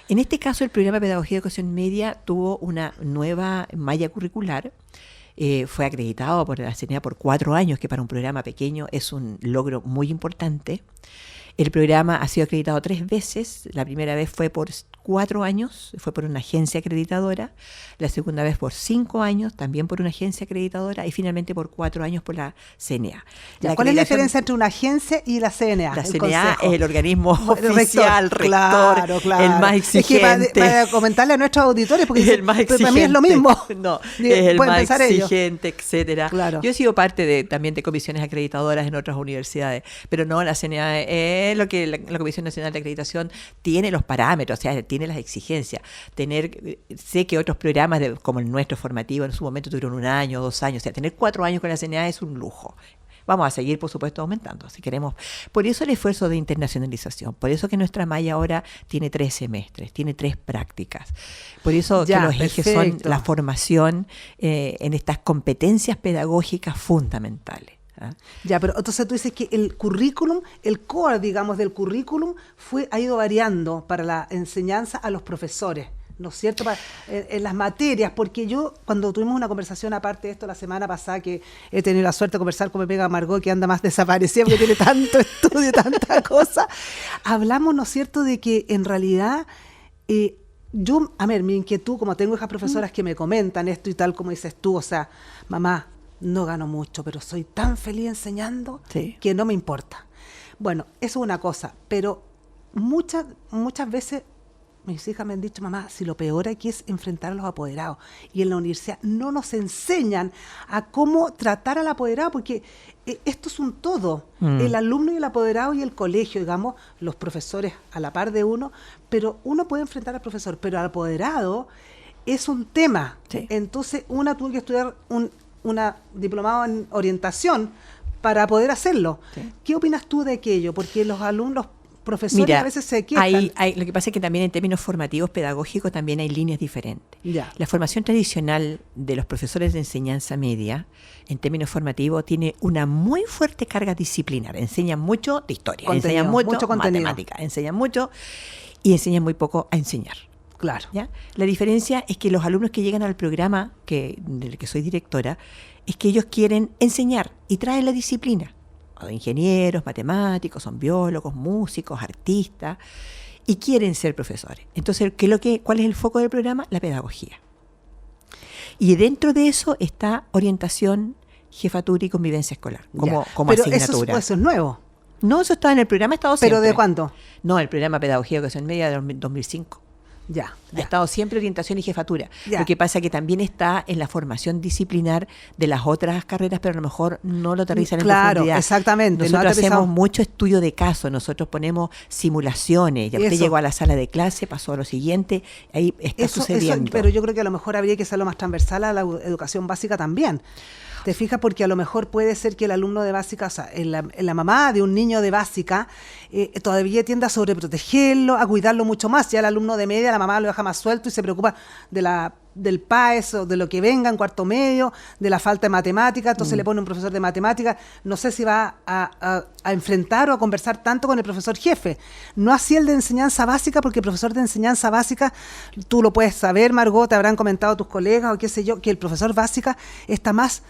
S3: En este caso, el programa de Pedagogía de Educación Media tuvo una nueva malla curricular. Fue acreditado por la CNA por 4 años, que para un programa pequeño es un logro muy importante. El programa ha sido acreditado 3 veces. La primera vez fue por 4 años, fue por una agencia acreditadora. La segunda vez por 5 años, también por una agencia acreditadora. Y finalmente por 4 años por la CNA.
S2: ¿Cuál es la diferencia entre una agencia y la CNA?
S3: La CNA es el organismo oficial, rector, claro. El más exigente.
S2: Es que para comentarle a nuestros auditores, porque
S3: el más exigente.
S2: Para mí es lo mismo.
S3: No, es el más exigente, etcétera.
S2: Claro.
S3: Yo he sido parte también de comisiones acreditadoras en otras universidades, pero no, la CNA es lo que la Comisión Nacional de Acreditación tiene los parámetros, o sea, tiene las exigencias. Sé que otros programas como el nuestro formativo en su momento tuvieron 1 año, 2 años, o sea, tener 4 años con la CNA es un lujo. Vamos a seguir, por supuesto, aumentando, si queremos. Por eso el esfuerzo de internacionalización, por eso que nuestra malla ahora tiene 3 semestres, tiene 3 prácticas. Por eso que los ejes son la formación en estas competencias pedagógicas fundamentales.
S2: Ya, pero entonces tú dices que el currículum, el core, digamos, del currículum ha ido variando para la enseñanza a los profesores, ¿no es cierto? En las materias, porque yo, cuando tuvimos una conversación aparte de esto la semana pasada, que he tenido la suerte de conversar con mi amiga Margot, que anda más desaparecida porque tiene tanto estudio, tanta cosa, hablamos, ¿no es cierto?, de que en realidad yo, a ver, mi inquietud, como tengo hijas profesoras que me comentan esto y tal como dices tú, o sea, mamá, no gano mucho, pero soy tan feliz enseñando que no me importa. Bueno, eso es una cosa, pero muchas veces mis hijas me han dicho, mamá, si lo peor aquí es enfrentar a los apoderados. Y en la universidad no nos enseñan a cómo tratar al apoderado, porque esto es un todo. El alumno y el apoderado y el colegio, digamos, los profesores a la par de uno, pero uno puede enfrentar al profesor, pero al apoderado es un tema.
S3: Sí.
S2: Entonces, una tuvo que estudiar una diplomado en orientación para poder hacerlo.
S3: Sí.
S2: ¿Qué opinas tú de aquello? Porque los alumnos, profesores,
S3: Mira,
S2: a veces se quejan.
S3: lo que pasa es que también en términos formativos, pedagógicos, también hay líneas diferentes.
S2: Ya.
S3: La formación tradicional de los profesores de enseñanza media, en términos formativos, tiene una muy fuerte carga disciplinar. Enseñan mucho de historia,
S2: Contenido,
S3: enseñan mucho
S2: contenido.
S3: matemática, enseñan mucho y enseñan muy poco a enseñar.
S2: Claro.
S3: ¿Ya? La diferencia es que los alumnos que llegan al programa del que soy directora, es que ellos quieren enseñar y traen la disciplina. Son ingenieros, matemáticos, son biólogos, músicos, artistas, y quieren ser profesores. Entonces, ¿cuál es el foco del programa? La pedagogía. Y dentro de eso está orientación, jefatura y convivencia escolar, como
S2: pero
S3: asignatura.
S2: eso es nuevo.
S3: No, eso está en el programa, ha estado siempre.
S2: ¿Pero de cuánto?
S3: No, el programa Pedagogía y Educación Media de 2005.
S2: Ya.
S3: Ha estado siempre orientación y jefatura.
S2: Ya.
S3: Lo que pasa es que también está en la formación disciplinar de las otras carreras, pero a lo mejor no lo aterrizan en profundidad.
S2: Exactamente.
S3: Nosotros hacemos mucho estudio de caso, nosotros ponemos simulaciones. Ya usted llegó a la sala de clase, pasó a lo siguiente, ahí está sucediendo.
S2: Pero yo creo que a lo mejor habría que hacerlo más transversal a la educación básica también. ¿Te fijas? Porque a lo mejor puede ser que el alumno de básica, o sea, la mamá de un niño de básica, todavía tiende a sobreprotegerlo, a cuidarlo mucho más. Ya el alumno de media, la mamá lo deja más suelto y se preocupa del PAES o de lo que venga en cuarto medio, de la falta de matemática, entonces le pone un profesor de matemática. No sé si va a enfrentar o a conversar tanto con el profesor jefe. No así el de enseñanza básica, porque el profesor de enseñanza básica, tú lo puedes saber, Margot, te habrán comentado tus colegas o qué sé yo, que el profesor básica está más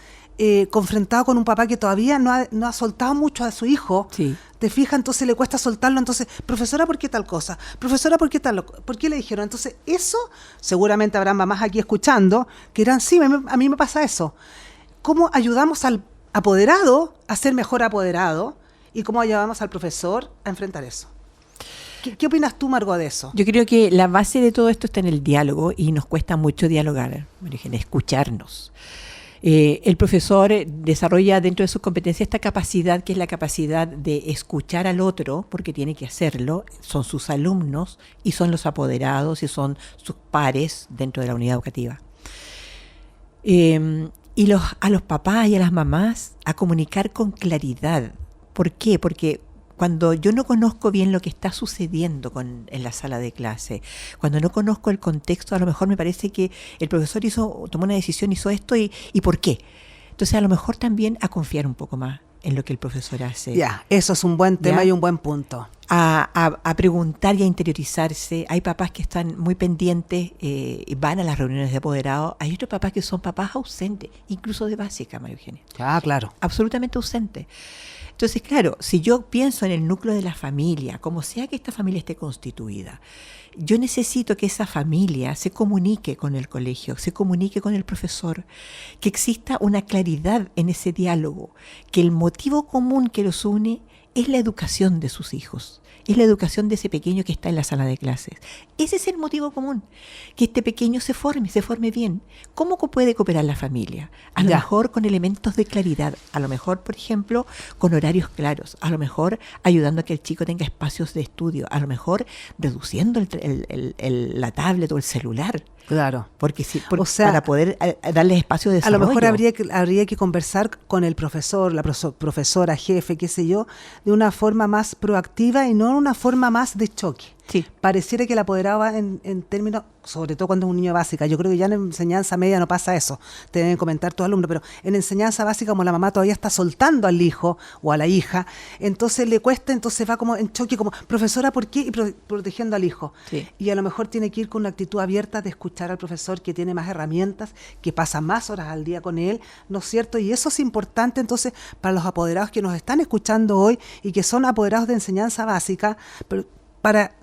S2: confrontado con un papá que todavía no ha soltado mucho a su hijo.
S3: Sí.
S2: ¿Te fijas? Entonces le cuesta soltarlo. Entonces, profesora, ¿por qué tal cosa? Profesora, ¿por qué tal? ¿Por qué le dijeron? Entonces, eso, seguramente habrán mamás aquí escuchando, que dirán, sí, a mí me pasa eso. ¿Cómo ayudamos al apoderado a ser mejor apoderado? ¿Y cómo ayudamos al profesor a enfrentar eso? ¿Qué opinas tú, Margot, de eso?
S3: Yo creo que la base de todo esto está en el diálogo y nos cuesta mucho dialogar, María Eugenia, escucharnos. El profesor desarrolla dentro de sus competencias esta capacidad, que es la capacidad de escuchar al otro, porque tiene que hacerlo, son sus alumnos y son los apoderados y son sus pares dentro de la unidad educativa. Y a los papás y a las mamás a comunicar con claridad. ¿Por qué? Porque cuando yo no conozco bien lo que está sucediendo en la sala de clase, cuando no conozco el contexto, a lo mejor me parece que el profesor tomó una decisión, hizo esto y ¿por qué? Entonces a lo mejor también a confiar un poco más en lo que el profesor hace.
S2: Ya, eso es un buen tema y un buen punto.
S3: A preguntar y a interiorizarse. Hay papás que están muy pendientes y van a las reuniones de apoderados. Hay otros papás que son papás ausentes, incluso de básica, María Eugenia.
S2: Ah, claro.
S3: Absolutamente ausentes. Entonces, claro, si yo pienso en el núcleo de la familia, como sea que esta familia esté constituida, yo necesito que esa familia se comunique con el colegio, se comunique con el profesor, que exista una claridad en ese diálogo, que el motivo común que los une es la educación de sus hijos. Es la educación de ese pequeño que está en la sala de clases. Ese es el motivo común, que este pequeño se forme bien. ¿Cómo puede cooperar la familia? A lo mejor con elementos de claridad, a lo mejor, por ejemplo, con horarios claros, a lo mejor ayudando a que el chico tenga espacios de estudio, a lo mejor reduciendo la tablet o el celular.
S2: Claro.
S3: Porque para poder darle espacio de desarrollo.
S2: A lo mejor habría que conversar con el profesor, la profesora, jefe, qué sé yo, de una forma más proactiva y no de una forma más de choque.
S3: Sí.
S2: Pareciera que el apoderado va en términos, sobre todo cuando es un niño básica. Yo creo que ya en enseñanza media no pasa eso. Te deben comentar tus alumnos, pero en enseñanza básica, como la mamá todavía está soltando al hijo o a la hija, entonces le cuesta, entonces va como en choque, como, profesora, ¿por qué? Y protegiendo al hijo.
S3: Sí.
S2: Y a lo mejor tiene que ir con una actitud abierta de escuchar al profesor, que tiene más herramientas, que pasa más horas al día con él, ¿no es cierto? Y eso es importante entonces para los apoderados que nos están escuchando hoy y que son apoderados de enseñanza básica, pero para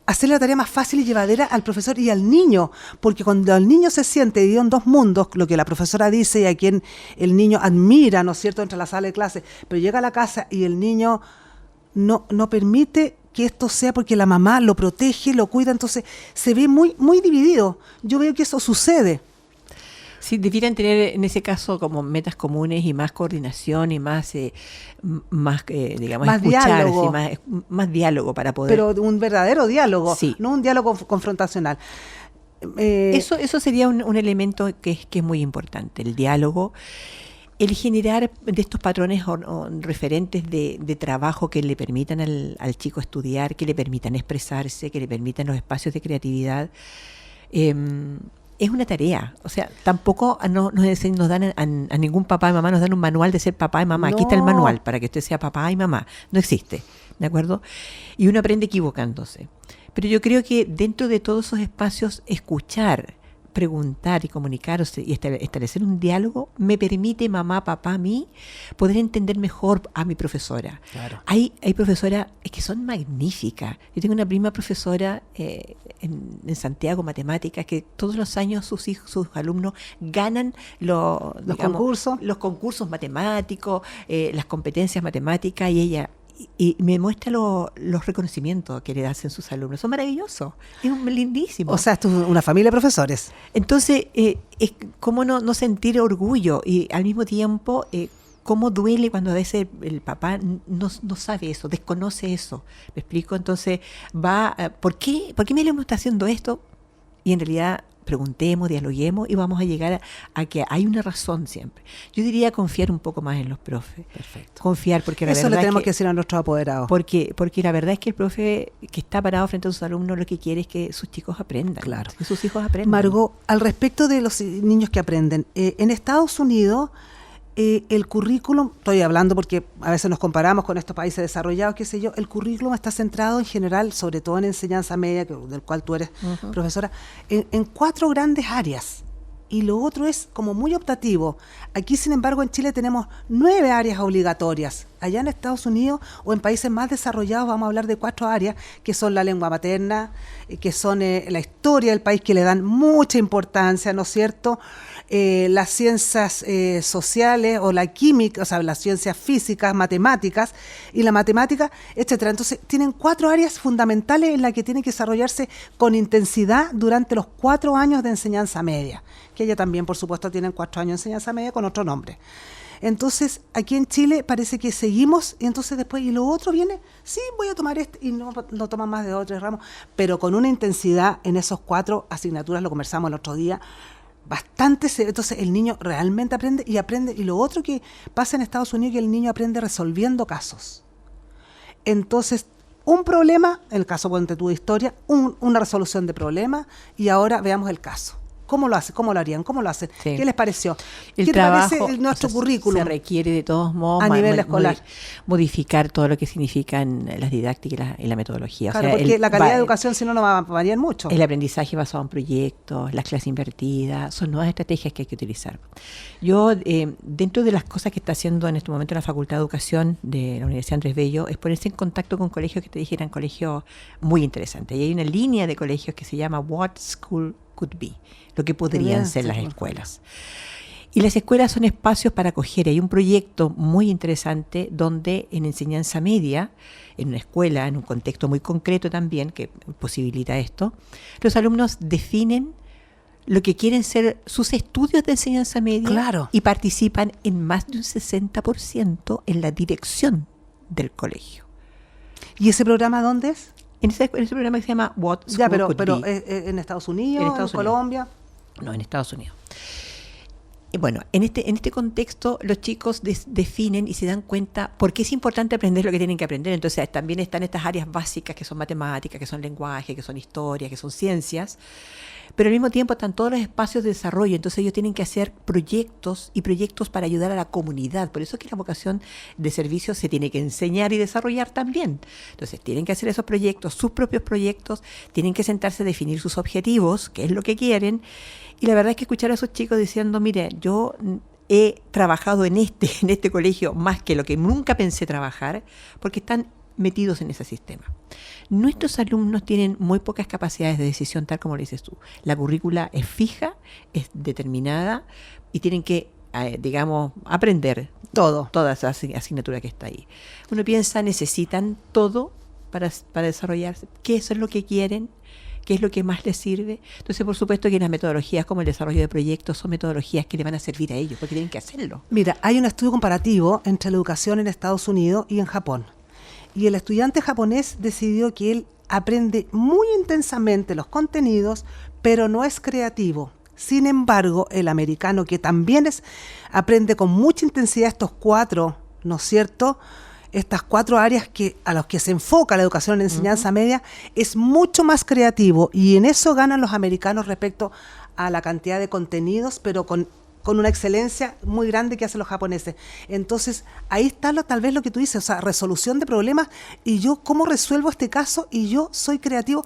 S2: hacer la tarea más fácil y llevadera al profesor y al niño, porque cuando el niño se siente dividido en dos mundos, lo que la profesora dice y a quien el niño admira, ¿no es cierto?, entre la sala de clase, pero llega a la casa y el niño no permite que esto sea porque la mamá lo protege, lo cuida, entonces se ve muy, muy dividido. Yo veo que eso sucede.
S3: Sí, debieran tener en ese caso como metas comunes y más coordinación y más, digamos,
S2: Más
S3: escucharse,
S2: diálogo.
S3: más diálogo para poder...
S2: Pero un verdadero diálogo,
S3: Sí.
S2: no un diálogo confrontacional.
S3: Eso sería un elemento que es muy importante, el diálogo, el generar de estos patrones o referentes de trabajo que le permitan al chico estudiar, que le permitan expresarse, que le permitan los espacios de creatividad. Es una tarea, o sea, tampoco nos dan a ningún papá y mamá, nos dan un manual de ser papá y mamá.
S2: No.
S3: Aquí está el manual para que usted sea papá y mamá. No existe, ¿de acuerdo? Y uno aprende equivocándose. Pero yo creo que dentro de todos esos espacios, escuchar, preguntar y comunicarse y establecer un diálogo me permite, mamá, papá, a mí, poder entender mejor a mi profesora.
S2: Claro.
S3: Hay profesoras que son magníficas. Yo tengo una prima profesora en Santiago, matemáticas, que todos los años sus alumnos ganan los concursos matemáticos, las competencias matemáticas, y ella... Y me muestra los reconocimientos que le hacen sus alumnos. Son maravillosos. Es lindísimo.
S2: O sea, esto es una familia de profesores.
S3: Entonces, es cómo no sentir orgullo y al mismo tiempo cómo duele cuando a veces el papá no sabe eso, desconoce eso. ¿Me explico? Entonces ¿por qué mi alumno está haciendo esto? Y en realidad preguntemos, dialoguemos y vamos a llegar a que hay una razón siempre. Yo diría confiar un poco más en los profes.
S2: Perfecto.
S3: Confiar, porque la
S2: Eso
S3: verdad
S2: le tenemos
S3: es
S2: que decir a nuestros apoderados.
S3: porque la verdad es que el profe que está parado frente a sus alumnos lo que quiere es que sus chicos aprendan.
S2: Claro.
S3: Que sus hijos aprendan.
S2: Margot, al respecto de los niños que aprenden, en Estados Unidos el currículum, estoy hablando porque a veces nos comparamos con estos países desarrollados, qué sé yo, el currículum está centrado en general, sobre todo en enseñanza media, del cual tú eres profesora, en 4 grandes áreas. Y lo otro es como muy optativo. Aquí, sin embargo, en Chile tenemos 9 áreas obligatorias. Allá en Estados Unidos o en países más desarrollados vamos a hablar de 4 áreas, que son la lengua materna, que son la historia del país, que le dan mucha importancia, ¿no es cierto? Las ciencias sociales o la química, o sea, las ciencias físicas, matemáticas y la matemática, etcétera. Entonces, tienen 4 áreas fundamentales en las que tienen que desarrollarse con intensidad durante los 4 años de enseñanza media, que ella también, por supuesto, tienen 4 años de enseñanza media con otro nombre. Entonces, aquí en Chile parece que seguimos, y entonces después, y lo otro viene, sí, voy a tomar y no toman más de 2 o 3 ramos, pero con una intensidad en esos 4 asignaturas, lo conversamos el otro día, bastante. Entonces el niño realmente aprende, y lo otro que pasa en Estados Unidos es que el niño aprende resolviendo casos. Entonces, un problema, en el caso ponte tú de historia, una resolución de problema, y ahora veamos el caso. ¿Cómo lo hace? ¿Cómo lo harían? ¿Cómo lo hacen?
S3: Sí.
S2: ¿Qué les pareció?
S3: El
S2: ¿Qué
S3: trabajo,
S2: te parece nuestro currículum?
S3: Se requiere de todos modos
S2: a nivel escolar
S3: modificar todo lo que significan las didácticas y la metodología.
S2: Claro,
S3: o sea,
S2: porque la calidad de educación si no va a variar mucho.
S3: El aprendizaje basado en proyectos, las clases invertidas, son nuevas estrategias que hay que utilizar. Yo, dentro de las cosas que está haciendo en este momento la Facultad de Educación de la Universidad Andrés Bello, es ponerse en contacto con colegios que te dijeran colegios muy interesantes. Y hay una línea de colegios que se llama What School Could Be, lo que podrían ser las escuelas. Y las escuelas son espacios para acoger. Hay un proyecto muy interesante donde en enseñanza media, en una escuela, en un contexto muy concreto también, que posibilita esto, los alumnos definen lo que quieren ser sus estudios de enseñanza media.
S2: Claro.
S3: Y participan en más de un 60% en la dirección del colegio.
S2: ¿Y ese programa dónde es?
S3: En ese programa que se llama What School
S2: Ya, pero
S3: Could Be.
S2: ¿en Estados Unidos, en Colombia?
S3: No, en Estados Unidos. Y bueno, en este contexto los chicos definen y se dan cuenta por qué es importante aprender lo que tienen que aprender. Entonces también están estas áreas básicas que son matemáticas, que son lenguaje, que son historia, que son ciencias, pero al mismo tiempo están todos los espacios de desarrollo. Entonces ellos tienen que hacer proyectos para ayudar a la comunidad. Por eso es que la vocación de servicio se tiene que enseñar y desarrollar también. Entonces tienen que hacer esos proyectos, sus propios proyectos, tienen que sentarse a definir sus objetivos, qué es lo que quieren. Y la verdad es que escuchar a esos chicos diciendo, mire, yo he trabajado en este colegio más que lo que nunca pensé trabajar, porque están metidos en ese sistema. Nuestros alumnos tienen muy pocas capacidades de decisión, tal como lo dices tú. La currícula es fija, es determinada y tienen que, aprender toda esa asignatura que está ahí. Uno piensa, necesitan todo, para desarrollarse, qué es lo que quieren, qué es lo que más les sirve. Entonces, por supuesto que las metodologías como el desarrollo de proyectos son metodologías que le van a servir a ellos, porque tienen que hacerlo.
S2: Mira, hay un estudio comparativo entre la educación en Estados Unidos y en Japón. Y el estudiante japonés decidió que él aprende muy intensamente los contenidos, pero no es creativo. Sin embargo, el americano, que también aprende con mucha intensidad estos 4, ¿no es cierto?, estas 4 áreas a las que se enfoca la educación en enseñanza media, es mucho más creativo, y en eso ganan los americanos respecto a la cantidad de contenidos, pero con una excelencia muy grande que hacen los japoneses. Entonces, ahí está tal vez lo que tú dices, o sea, resolución de problemas, y yo cómo resuelvo este caso, y yo soy creativo.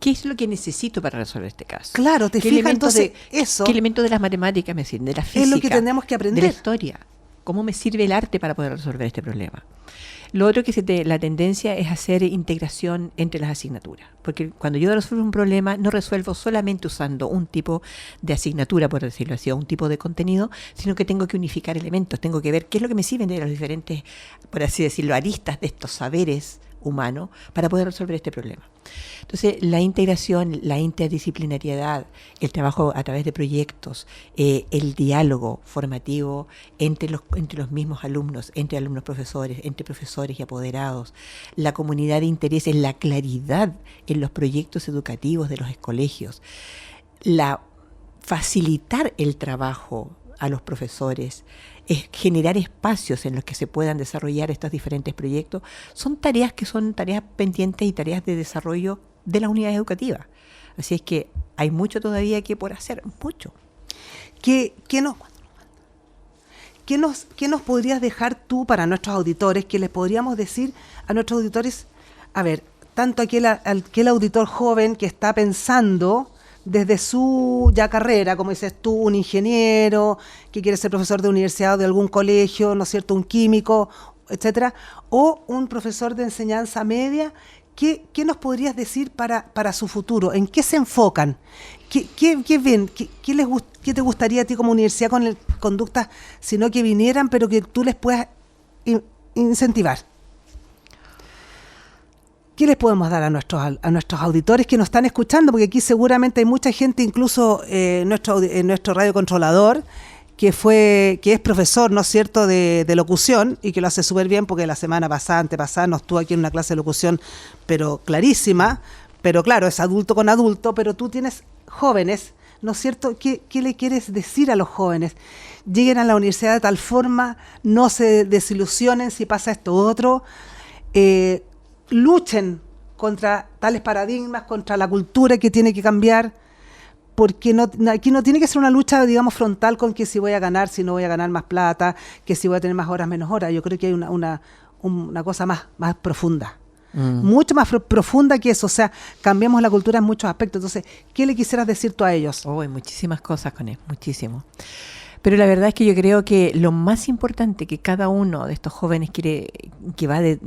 S3: ¿Qué es lo que necesito para resolver este caso?
S2: Claro, te fijas, entonces eso.
S3: ¿Qué elementos de las matemáticas me sirven? De la física.
S2: Es lo que tenemos que aprender.
S3: De la historia. ¿Cómo me sirve el arte para poder resolver este problema? Lo otro que la tendencia es hacer integración entre las asignaturas, porque cuando yo resuelvo un problema, no resuelvo solamente usando un tipo de asignatura, por decirlo así, o un tipo de contenido, sino que tengo que unificar elementos, tengo que ver qué es lo que me sirven de los diferentes, por así decirlo, aristas de estos saberes humanos para poder resolver este problema. Entonces, la integración, la interdisciplinariedad, el trabajo a través de proyectos, el diálogo formativo entre los mismos alumnos, entre alumnos profesores, entre profesores y apoderados, la comunidad de intereses, la claridad en los proyectos educativos de los colegios, facilitar el trabajo a los profesores, es generar espacios en los que se puedan desarrollar estos diferentes proyectos, son tareas pendientes y tareas de desarrollo de las unidades educativas. Así es que hay mucho todavía que por hacer, mucho.
S2: ¿Qué nos podrías dejar tú para nuestros auditores? ¿Qué les podríamos decir a nuestros auditores? A ver, tanto aquel auditor joven que está pensando desde su carrera, como dices tú, un ingeniero que quiere ser profesor de universidad o de algún colegio, ¿no es cierto?, un químico, etcétera, o un profesor de enseñanza media. ¿Qué nos podrías decir para su futuro? ¿En qué se enfocan? ¿Qué ven? ¿Qué te gustaría a ti como universidad con conductas, sino que vinieran, pero que tú les puedas incentivar? ¿Qué les podemos dar a nuestros auditores que nos están escuchando? Porque aquí seguramente hay mucha gente, incluso nuestro radiocontrolador, que es profesor, ¿no es cierto?, de locución, y que lo hace súper bien, porque la semana pasada, antepasada, nos estuvo aquí en una clase de locución, pero clarísima, pero claro, es adulto con adulto, pero tú tienes jóvenes, ¿no es cierto? ¿Qué le quieres decir a los jóvenes? Lleguen a la universidad de tal forma, no se desilusionen si pasa esto u otro, luchen contra tales paradigmas, contra la cultura que tiene que cambiar, porque aquí no tiene que ser una lucha, digamos, frontal con que si voy a ganar, si no voy a ganar más plata, que si voy a tener más horas, menos horas. Yo creo que hay una cosa más profunda, mucho más profunda que eso. O sea, cambiamos la cultura en muchos aspectos. Entonces, ¿qué le quisieras decir tú a ellos?
S3: Hay muchísimas cosas con él, muchísimo. Pero la verdad es que yo creo que lo más importante que cada uno de estos jóvenes que va de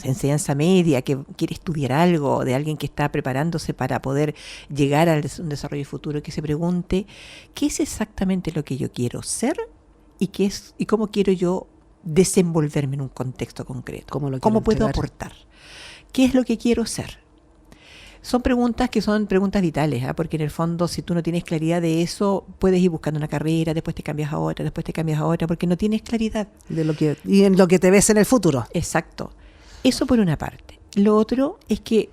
S3: enseñanza media, que quiere estudiar algo, de alguien que está preparándose para poder llegar a un desarrollo futuro, que se pregunte qué es exactamente lo que yo quiero ser y cómo quiero yo desenvolverme en un contexto concreto. ¿Cómo puedo aportar? ¿Qué es lo que quiero ser? Son preguntas que son preguntas vitales, porque en el fondo, si tú no tienes claridad de eso, puedes ir buscando una carrera, después te cambias a otra, porque no tienes claridad.
S2: Y en lo que te ves en el futuro.
S3: Exacto. Eso por una parte. Lo otro es que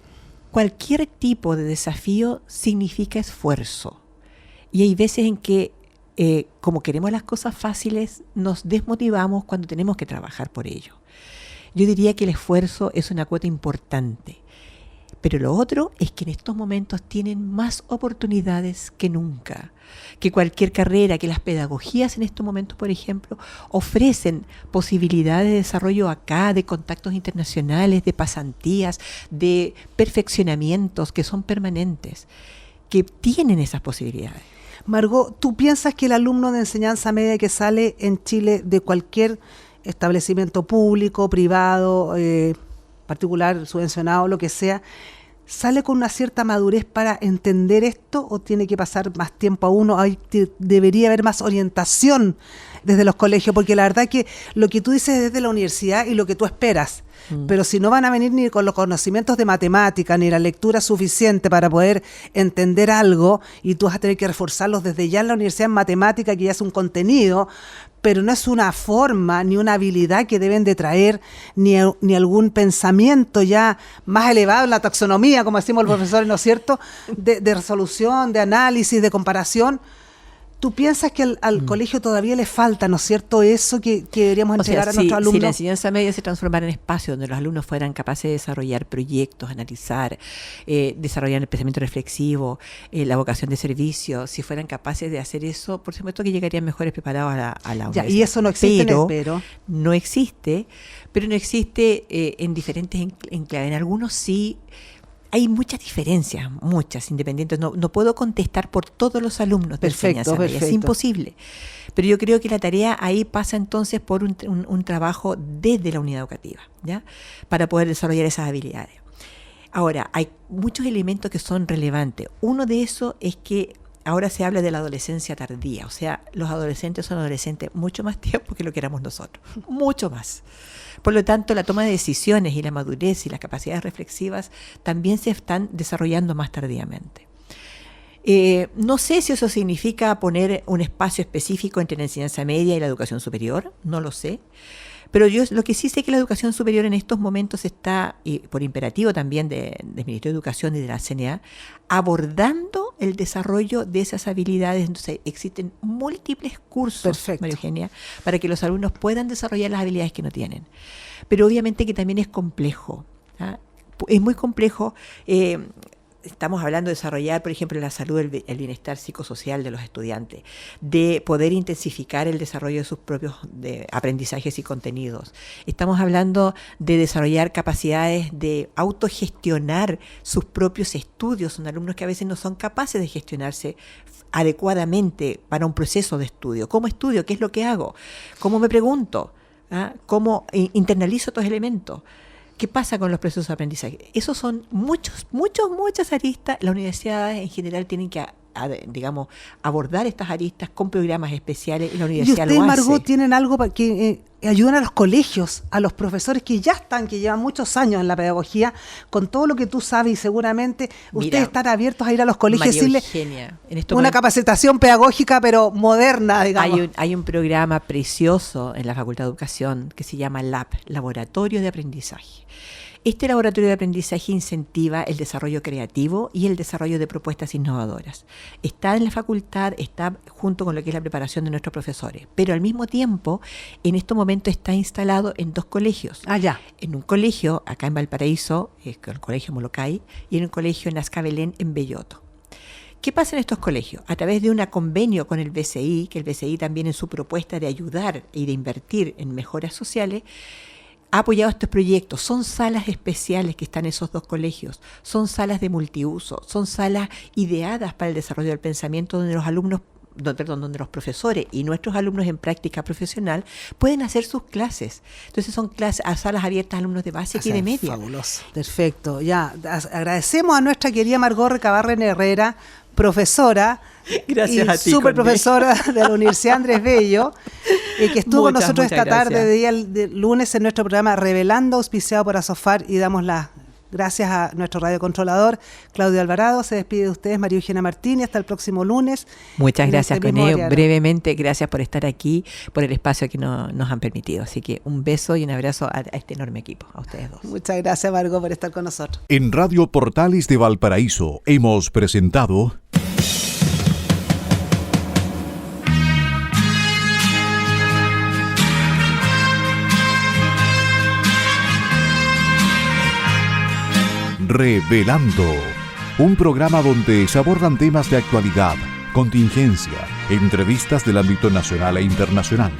S3: cualquier tipo de desafío significa esfuerzo. Y hay veces en que, como queremos las cosas fáciles, nos desmotivamos cuando tenemos que trabajar por ello. Yo diría que el esfuerzo es una cuota importante. Pero lo otro es que en estos momentos tienen más oportunidades que nunca, que cualquier carrera, que las pedagogías en estos momentos, por ejemplo, ofrecen posibilidades de desarrollo acá, de contactos internacionales, de pasantías, de perfeccionamientos que son permanentes, que tienen esas posibilidades.
S2: Margot, ¿tú piensas que el alumno de enseñanza media que sale en Chile de cualquier establecimiento público, privado, particular, subvencionado, lo que sea, sale con una cierta madurez para entender esto, o tiene que pasar más tiempo a uno? Debería haber más orientación desde los colegios, porque la verdad que lo que tú dices es desde la universidad y lo que tú esperas. Pero si no van a venir ni con los conocimientos de matemática, ni la lectura suficiente para poder entender algo, y tú vas a tener que reforzarlos desde ya en la universidad en matemática, que ya es un contenido, pero no es una forma ni una habilidad que deben de traer, ni algún pensamiento ya más elevado en la taxonomía, como decimos los profesores, ¿no es cierto?, de resolución, de análisis, de comparación. ¿Tú piensas que al colegio todavía le falta, ¿no es cierto?, eso que deberíamos entregar a nuestros alumnos?
S3: Si la enseñanza media se transformara en espacio donde los alumnos fueran capaces de desarrollar proyectos, analizar, desarrollar el pensamiento reflexivo, la vocación de servicio, si fueran capaces de hacer eso, por supuesto que llegarían mejores preparados a la universidad.
S2: Y eso no existe
S3: No existe, pero no existe en diferentes enclaves. En algunos sí. Hay muchas diferencias, muchas, independientes. No puedo contestar por todos los alumnos de enseñanza media, es imposible. Pero yo creo que la tarea ahí pasa entonces por un trabajo desde la unidad educativa, ¿ya?, para poder desarrollar esas habilidades. Ahora, hay muchos elementos que son relevantes. Uno de esos es que ahora se habla de la adolescencia tardía, o sea, los adolescentes son adolescentes mucho más tiempo que lo que éramos nosotros, mucho más. Por lo tanto, la toma de decisiones y la madurez y las capacidades reflexivas también se están desarrollando más tardíamente. No sé si eso significa poner un espacio específico entre la enseñanza media y la educación superior, no lo sé. Pero yo lo que sí sé es que la educación superior en estos momentos está, y por imperativo también del Ministerio de Educación y de la CNA, abordando el desarrollo de esas habilidades. Entonces existen múltiples cursos, María Eugenia, para que los alumnos puedan desarrollar las habilidades que no tienen. Pero obviamente que también es complejo, ¿ah? Es muy complejo. Estamos hablando de desarrollar, por ejemplo, la salud, el bienestar psicosocial de los estudiantes, de poder intensificar el desarrollo de sus propios aprendizajes y contenidos. Estamos hablando de desarrollar capacidades de autogestionar sus propios estudios. Son alumnos que a veces no son capaces de gestionarse adecuadamente para un proceso de estudio. ¿Cómo estudio? ¿Qué es lo que hago? ¿Cómo me pregunto? ¿Ah? ¿Cómo internalizo estos elementos? ¿Qué pasa con los procesos de aprendizaje? Esos son muchas aristas. Las universidades en general tienen que, digamos, abordar estas aristas con programas especiales, y la universidad lo hace.
S2: ¿Y ustedes, Margot, tienen algo para que ayuden a los colegios, a los profesores que llevan muchos años en la pedagogía, con todo lo que tú sabes, y seguramente ustedes están abiertos a ir a los colegios y decirles una capacitación pedagógica, pero moderna, digamos?
S3: Hay un programa precioso en la Facultad de Educación que se llama LAB, Laboratorio de Aprendizaje. Este laboratorio de aprendizaje incentiva el desarrollo creativo y el desarrollo de propuestas innovadoras. Está en la facultad, está junto con lo que es la preparación de nuestros profesores, pero al mismo tiempo, en este momento está instalado en 2 colegios. En un colegio acá en Valparaíso, el Colegio Molokai, y en un colegio en Azcabelén, en Belloto. ¿Qué pasa en estos colegios? A través de un convenio con el BCI, que el BCI también en su propuesta de ayudar y de invertir en mejoras sociales, ha apoyado estos proyectos. Son salas especiales que están en esos 2 colegios, son salas de multiuso, son salas ideadas para el desarrollo del pensamiento, donde donde los profesores y nuestros alumnos en práctica profesional pueden hacer sus clases. Entonces son salas abiertas a alumnos de básica y de media.
S2: Fabuloso, perfecto. Ya, agradecemos a nuestra querida Margot Recabarren Herrera, profesora y súper profesora de la Universidad Andrés Bello, que estuvo con nosotros esta tarde de lunes en nuestro programa Revelando, auspiciado por Asofar, y damos las gracias a nuestro radiocontrolador Claudio Alvarado. Se despide de ustedes María Eugenia Martínez, hasta el próximo lunes.
S3: Muchas gracias, Coneo. Brevemente, gracias por estar aquí, por el espacio que nos han permitido. Así que un beso y un abrazo a este enorme equipo, a ustedes 2.
S2: Muchas gracias, Margot, por estar con nosotros.
S1: En Radio Portales de Valparaíso hemos presentado Revelando, un programa donde se abordan temas de actualidad, contingencia, entrevistas del ámbito nacional e internacional.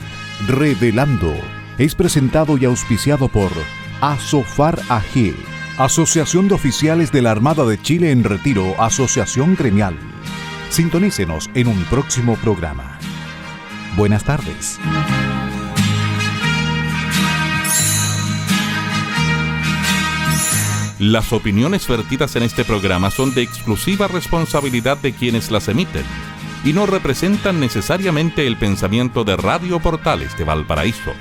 S1: Revelando es presentado y auspiciado por Asofar AG, Asociación de Oficiales de la Armada de Chile en Retiro, Asociación Gremial. Sintonícenos en un próximo programa. Buenas tardes.
S4: Las opiniones vertidas en este programa son de exclusiva responsabilidad de quienes las emiten y no representan necesariamente el pensamiento de Radio Portales de Valparaíso.